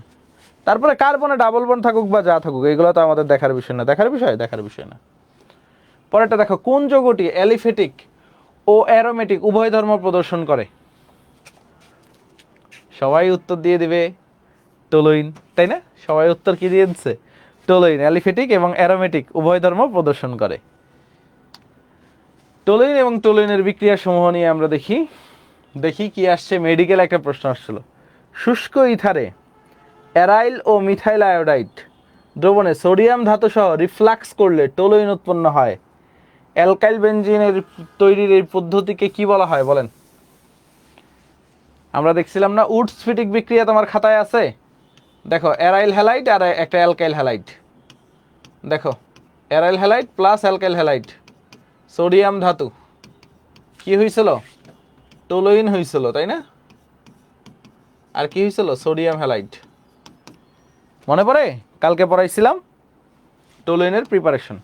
A: তারপরে কার্বনে ডাবল বন্ড থাকুক বা যা থাকুক এগুলো তো আমাদের দেখার বিষয় না। দেখার বিষয় না। পরেরটা দেখো, কোন যৌগটি অ্যালিফেটিক ও অ্যারোমেটিক উভয় ধর্ম প্রদর্শন করে? সবাই উত্তর দিয়ে দিবে টলুইন, তাই না? সবাই উত্তর কি দিয়ে দিচ্ছে? টলুইন অ্যালিফেটিক এবং অ্যারোমেটিক উভয় ধর্ম প্রদর্শন করে। টলুইন এবং টলুইনের বিক্রিয়া সমূহ নিয়ে আমরা দেখি কি আসছে। মেডিকেল একটা প্রশ্ন আসছিল, শুষ্ক ইথারে অ্যারাইল ও মিথাইল আয়োডাইড দ্রবণে সোডিয়াম ধাতু সহ রিফ্লাক্স করলে টলুইন উৎপন্ন হয়। অ্যালকাইল বেনজিনের তৈরির এই পদ্ধতিকে কি বলা হয় বলেন? আমরা দেখছিলাম না উডস-ফিটিক বিক্রিয়া, তোমার খাতায় আছে। দেখো অ্যারাইল হ্যালাইড আর একটা অ্যালকাইল হ্যালাইড। দেখো aryl halide plus alkyl halide, sodium ধাতু, কি হয়েছিল? টলুইন হয়েছিল, তাই না? আর কি হয়েছিল? Sodium halide. মনে পড়ে কালকে পড়াইছিলাম টলুইনের প্রিপারেশন।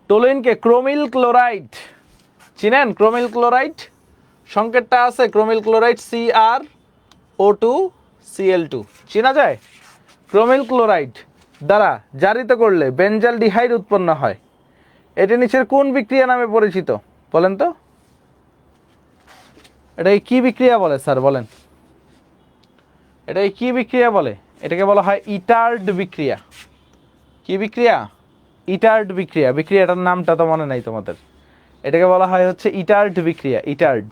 A: টলুইনকে ক্রোমিল ক্লোরাইড চিনেন? ক্রোমিল ক্লোরাইড সংকেতটা আছে, ক্রোমিল ক্লোরাইড CrO2Cl2 চেনা যায়? ক্রোমিল ক্লোরাইড দ্বারা জারিত করলে বেনজালডিহাইড উৎপন্ন হয়। এটি নিচের কোন বিক্রিয়া নামে পরিচিত বলেন তো? এটাই কি বিক্রিয়া বলে স্যার বলেন? এটাই কি বিক্রিয়া বলে? এটাকে বলা হয় ইটার্ড বিক্রিয়া। কি বিক্রিয়া? ইটার্ড বিক্রিয়া। বিক্রিয়াটার নামটা তো মনে নাই তোমাদের। এটাকে বলা হয় হচ্ছে ইটার্ড বিক্রিয়া, ইটার্ড।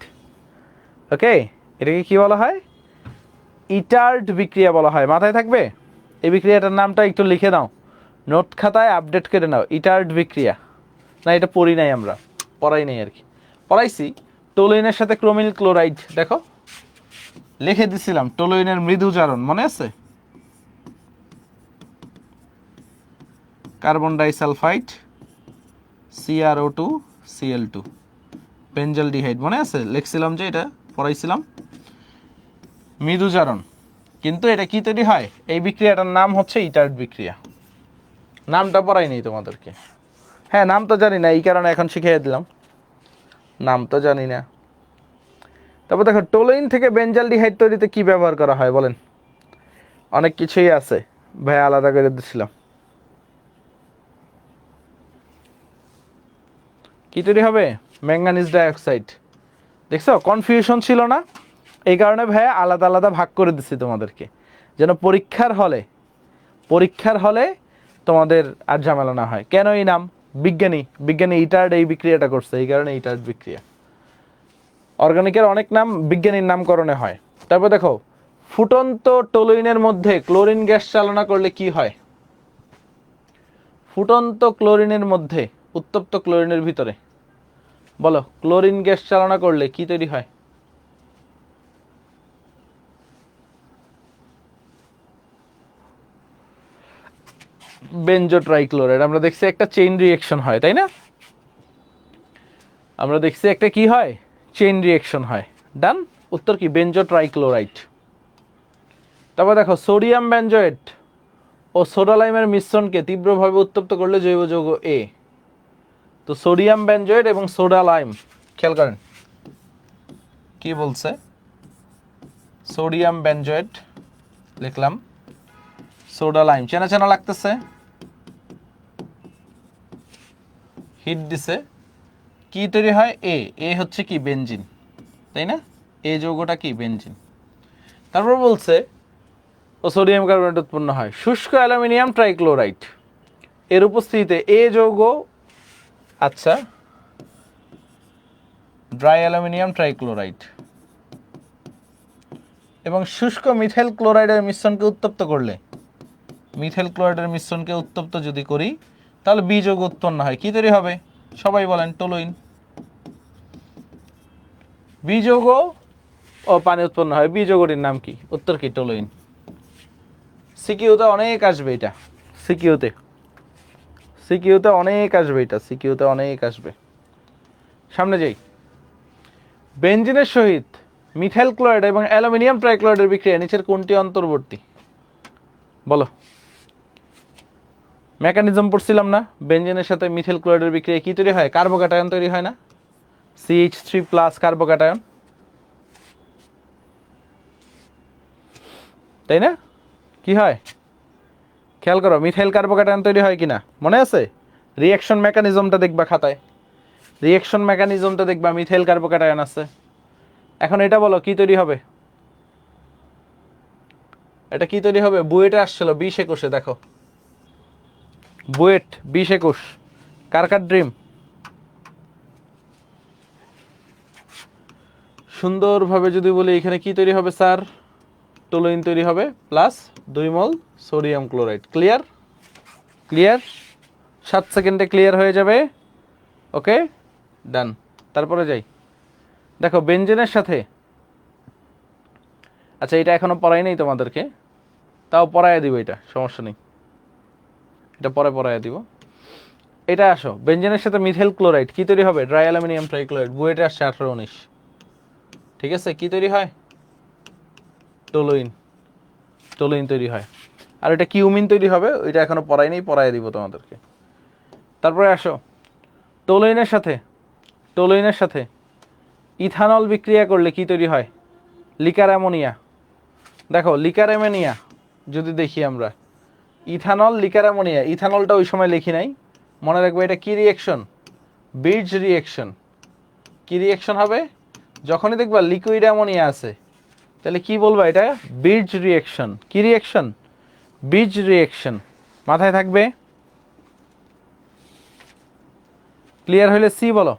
A: ওকে, এটাকে কি বলা হয়? ইটার্ড বিক্রিয়া বলা হয়। মাথায় থাকবে? এই বিক্রিয়াটার নামটা একটু লিখে নাও, নোট খাতায় আপডেট করে নাও। ইটার্ড বিক্রিয়া। না এটা পড়ি নাই আমরা, পড়াই নাই আর কি। পড়াইছি টলুইনের সাথে ক্রোমিল ক্লোরাইড, দেখো লিখে দিছিলাম টলুইনের মৃদুজারণ, মনে আছে? কার্বন ডাইসালফাইড CrO2Cl2 বেনজালডিহাইড, মনে আছে? লিখছিলাম যে এটা পড়াইছিলাম মৃদুজারণ। কিন্তু এটা কি তৈরি হয়? এই বিক্রিয়াটার নাম হচ্ছে ইটার্ড বিক্রিয়া। নামটা পড়াই নেই তোমাদেরকে। হ্যাঁ নাম তো জানি না, এই কারণে এখন শিখিয়ে দিলাম, নাম তো জানি না। তারপর দেখো টলুইন থেকে বেনজালডিহাইড তৈরিতে কি ব্যবহার করা হয় বলেন? অনেক কিছুই আছে ভাই, আলাদা করে দিচ্ছিলাম। কি তৈরি হবে? Manganese dioxide. দেখছো কনফিউশন ছিল না? এই কারণে ভাইয়া আলাদা আলাদা ভাগ করে দিচ্ছি তোমাদেরকে, যেন পরীক্ষার হলে তোমাদের আর ঝামেলা না হয়। কেন এই নাম? বিজ্ঞানী ইটার্ড এই বিক্রিয়াটা করছে, এই কারণে ইটার্ড বিক্রিয়া। অর্গানিকের অনেক নাম বিজ্ঞানীর নামকরণে হয়। তারপর দেখো ফুটন্ত টলুইনের মধ্যে ক্লোরিন গ্যাস চালনা করলে কি হয়? ফুটন্ত ক্লোরিনের মধ্যে, উত্তপ্ত ক্লোরিনের ভিতরে বলো, ক্লোরিন গ্যাস চালনা করলে কি তৈরি হয়? বেনজো ট্রাইক্লোরাইড। আমরা দেখছি একটা চেইন রিঅ্যাকশন হয়, তাই না? আমরা দেখছি একটা কি হয়? চেইন রিঅ্যাকশন হয়। ডান। উত্তর কি? বেনজো ট্রাইক্লোরাইড। তারপর দেখো সোডিয়াম বেনজোয়েট ও সোডা লাইমের মিশ্রণকে তীব্রভাবে উত্তপ্ত করলে জৈব যৌগ A। তো সোডিয়াম বেনজোয়েট এবং সোডা লাইম, খেয়াল করেন কি বলছে। সোডিয়াম বেনজোয়েট লিখলাম, সোডা লাইম চেনা চেনা লাগতেছে, হিট দিছে, কি তৈরি হয়? এ হচ্ছে কি? বেনজিন, তাই না? এ যৌগটা কি? বেনজিন। তারপর বলছে ও সোডিয়াম কার্বনেট উৎপন্ন হয়। শুষ্ক অ্যালুমিনিয়াম ট্রাইক্লোরাইড এর উপস্থিতিতে এ যৌগ, আচ্ছা ড্রাই অ্যালুমিনিয়াম ট্রাইক্লোরাইড, এবং শুষ্ক মিথাইল ক্লোরাইডের মিশ্রণকে উত্তপ্ত করলে, মিথাইল ক্লোরাইডের মিশ্রণকে উত্তপ্ত যদি করি তাহলে বি যৌগ উৎপন্ন হয়। কি তৈরি হবে সবাই বলেন? টলুইন। বি যৌগ ও পানি উৎপন্ন হয়। বি যৌগটির নাম কি? উত্তর কি? টলুইন। সিকিউতে অনেক আসবে এটা, সিকিউতে অনেক আসবে এটা, সিকিউতে অনেক আসবে। সামনে যাই। বেনজিনের সহিত মিথাইল ক্লোরাইড এবং অ্যালুমিনিয়াম ট্রাইক্লোরাইডের বিক্রিয়া নিচের কোনটি অন্তর্বর্তী? বলো। মেকানিজম পড়ছিলাম না? বেনজিনের সাথে মিথাইল ক্লোরাইডের বিক্রিয়া কি তৈরি হয়? কার্বোক্যাটায়ন তৈরি হয় না? CH3+ কার্বোক্যাটায়ন, তাই না? কি হয় খেয়াল করো, মিথাইল কার্বোক্যাটায়ন তৈরি হয় কিনা মনে আছে? রিঅ্যাকশন মেকানিজমটা দেখবা খাতায়, রিঅ্যাকশন মেকানিজমটা দেখবা মিথাইল কার্বোক্যাটায়ন আছে। এখন এটা বলো কি তৈরি হবে? এটা কি তৈরি হবে? বুয়েটে আসছিল 20-21-এ, দেখো বুয়েট 20-21, কার কার ড্রিম? সুন্দরভাবে যদি বলি এখানে কি তৈরি হবে স্যার? টলুইন তৈরি হবে প্লাস 2 মোল সোডিয়াম ক্লোরাইড। ক্লিয়ার? ক্লিয়ার? 7 সেকেন্ডে ক্লিয়ার হয়ে যাবে। ওকে, ডান। তারপরে যাই, দেখো বেনজেনের সাথে, আচ্ছা এটা এখনো পড়াই নেই তোমাদেরকে, তাও পড়াইয়া দিব, এটা সমস্যা নেই, এটা পরে পড়াইয়া দিব। এটা আসো, বেনজেনের সাথে মিথাইল ক্লোরাইড কি তৈরি হবে? Dry aluminium trichloride. বুয়েটে আসছে 18-19, ঠিক আছে? কি তৈরি হয়? টলুইন, টলুইন তৈরি হয়। আর এটা কিউমিন তৈরি হবে, ওইটা এখনো পড়াই নেই, পড়াইয়া দিব তোমাদেরকে। তারপরে আসো, টলুইনের সাথে ইথানল বিক্রিয়া করলে কি তৈরি হয়? Liquor ammonia. দেখো লিকার অ্যামোনিয়া যদি দেখি আমরা, ইথানল লিকার অ্যামোনিয়া, ইথানলটা ওই সময় লিখি নাই, মনে রাখবো এটা কি রিঅ্যাকশন? বির্জ রিঅ্যাকশন। কি রিঅ্যাকশন হবে? যখনই দেখবা লিকুইড অ্যামোনিয়া আছে তাহলে কি বলবা? এটা বির্জ রিঅ্যাকশন। কি রিঅ্যাকশন? বির্জ রিঅ্যাকশন। মাথায় থাকবে। ক্লিয়ার হইলে সি বলো,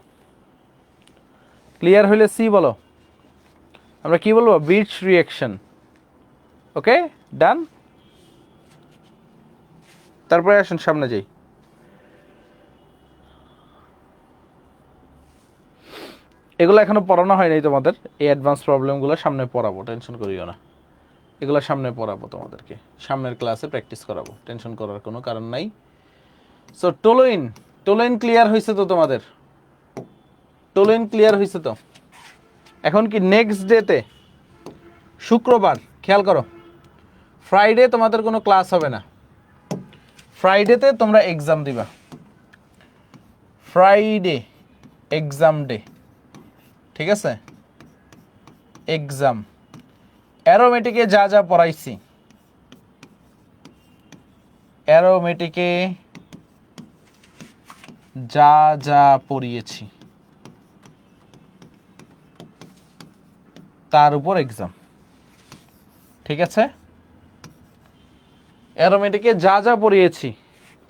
A: ক্লিয়ার হইলে সি বলো। আমরা কি বলবো? বির্জ রিঅ্যাকশন। ওকে, ডান। তারপরে আসুন সামনে যাই। এগুলো এখনো পড়ানো হয় নাই তোমাদের, এই অ্যাডভান্স প্রবলেমগুলো সামনে পড়াবো, টেনশন করিও না। এগুলো সামনে পড়াবো তোমাদেরকে, সামনের ক্লাসে প্র্যাকটিস করাবো, টেনশন করার কোনো কারণ নাই। সো টলুইন, টলুইন ক্লিয়ার হয়েছে তো তোমাদের? টলুইন ক্লিয়ার হয়েছে তো? এখন কি নেক্সট ডেতে, শুক্রবার, খেয়াল করো, ফ্রাইডে তোমাদের কোনো ক্লাস হবে না, ফ্রাইডেতে তোমরা এক্সাম দিবা। ফ্রাইডে এক্সাম ডে, ঠিক আছে? এক্সাম অ্যারোমেটিকে যা যা পড়াইছি, অ্যারোমেটিকে যা যা পড়িয়েছি তার উপর এক্সাম, ঠিক আছে? অ্যারোমেটিকে যা যা পড়িয়েছি,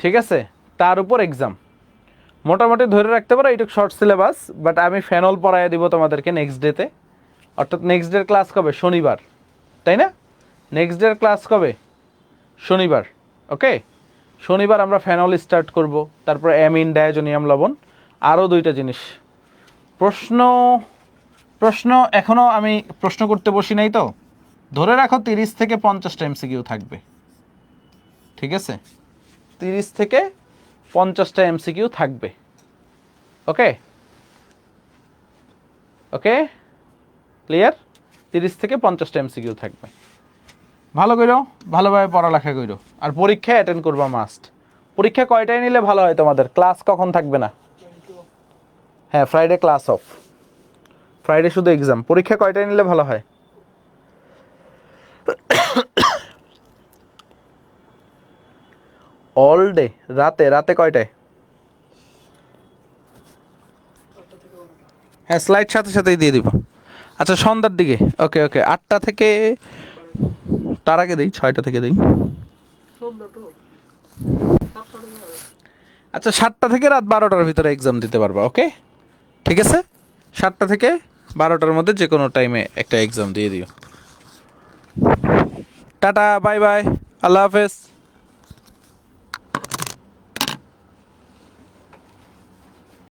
A: ঠিক আছে, তার উপর এক্সাম। মোটামুটি ধরে রাখতে পারো এইটুকু শর্ট সিলেবাস, বাট আমি ফেনল পড়াইয়া দিব তোমাদেরকে নেক্সট ডেতে। অর্থাৎ নেক্সট ডের ক্লাস কবে? শনিবার, তাই না? নেক্সট ডের ক্লাস কবে? শনিবার। ওকে, শনিবার আমরা ফেনল স্টার্ট করব, তারপর অ্যামিন, ডায়াজোনিয়াম লবণ, আরও 2টা জিনিস। প্রশ্ন এখনো আমি প্রশ্ন করতে বসি নাই তো, ধরে রাখো 30 থেকে 50টা এমসিকিউ থাকবে, ঠিক আছে? 30 থেকে 50টা এমসিকিউ থাকবে। ওকে, ওকে, ক্লিয়ার? 30 থেকে 50টা এমসিকিউ থাকবে। ভালো করো, ভালোভাবে পড়ালেখা করো, আর পরীক্ষায় অ্যাটেন্ড করবা মাস্ট। পরীক্ষা কয়টায় নিলে ভালো হয় তোমাদের? ক্লাস কখন থাকবে না? হ্যাঁ, ফ্রাইডে ক্লাস অফ, ফ্রাইডে শুধু এক্সাম। পরীক্ষা কয়টায় নিলে ভালো হয়? অল ডে, রাতে। রাতে কয়টায়? হ্যাঁ, স্লাইড সাথে সাথেই দিয়ে দিব। আচ্ছা, সন্ধ্যার দিকে। ওকে ওকে, 8টা থেকে, তার আগে দিই, 6টা থেকে দিই। আচ্ছা, 7টা থেকে রাত 12টার ভিতরে এক্সাম দিতে পারবা। ওকে, ঠিক আছে? 7টা থেকে 12টার মধ্যে যে কোনো টাইমে একটা এক্সাম দিয়ে দিও।
B: টাটা, বাই বাই, আল্লাহ হাফেজ।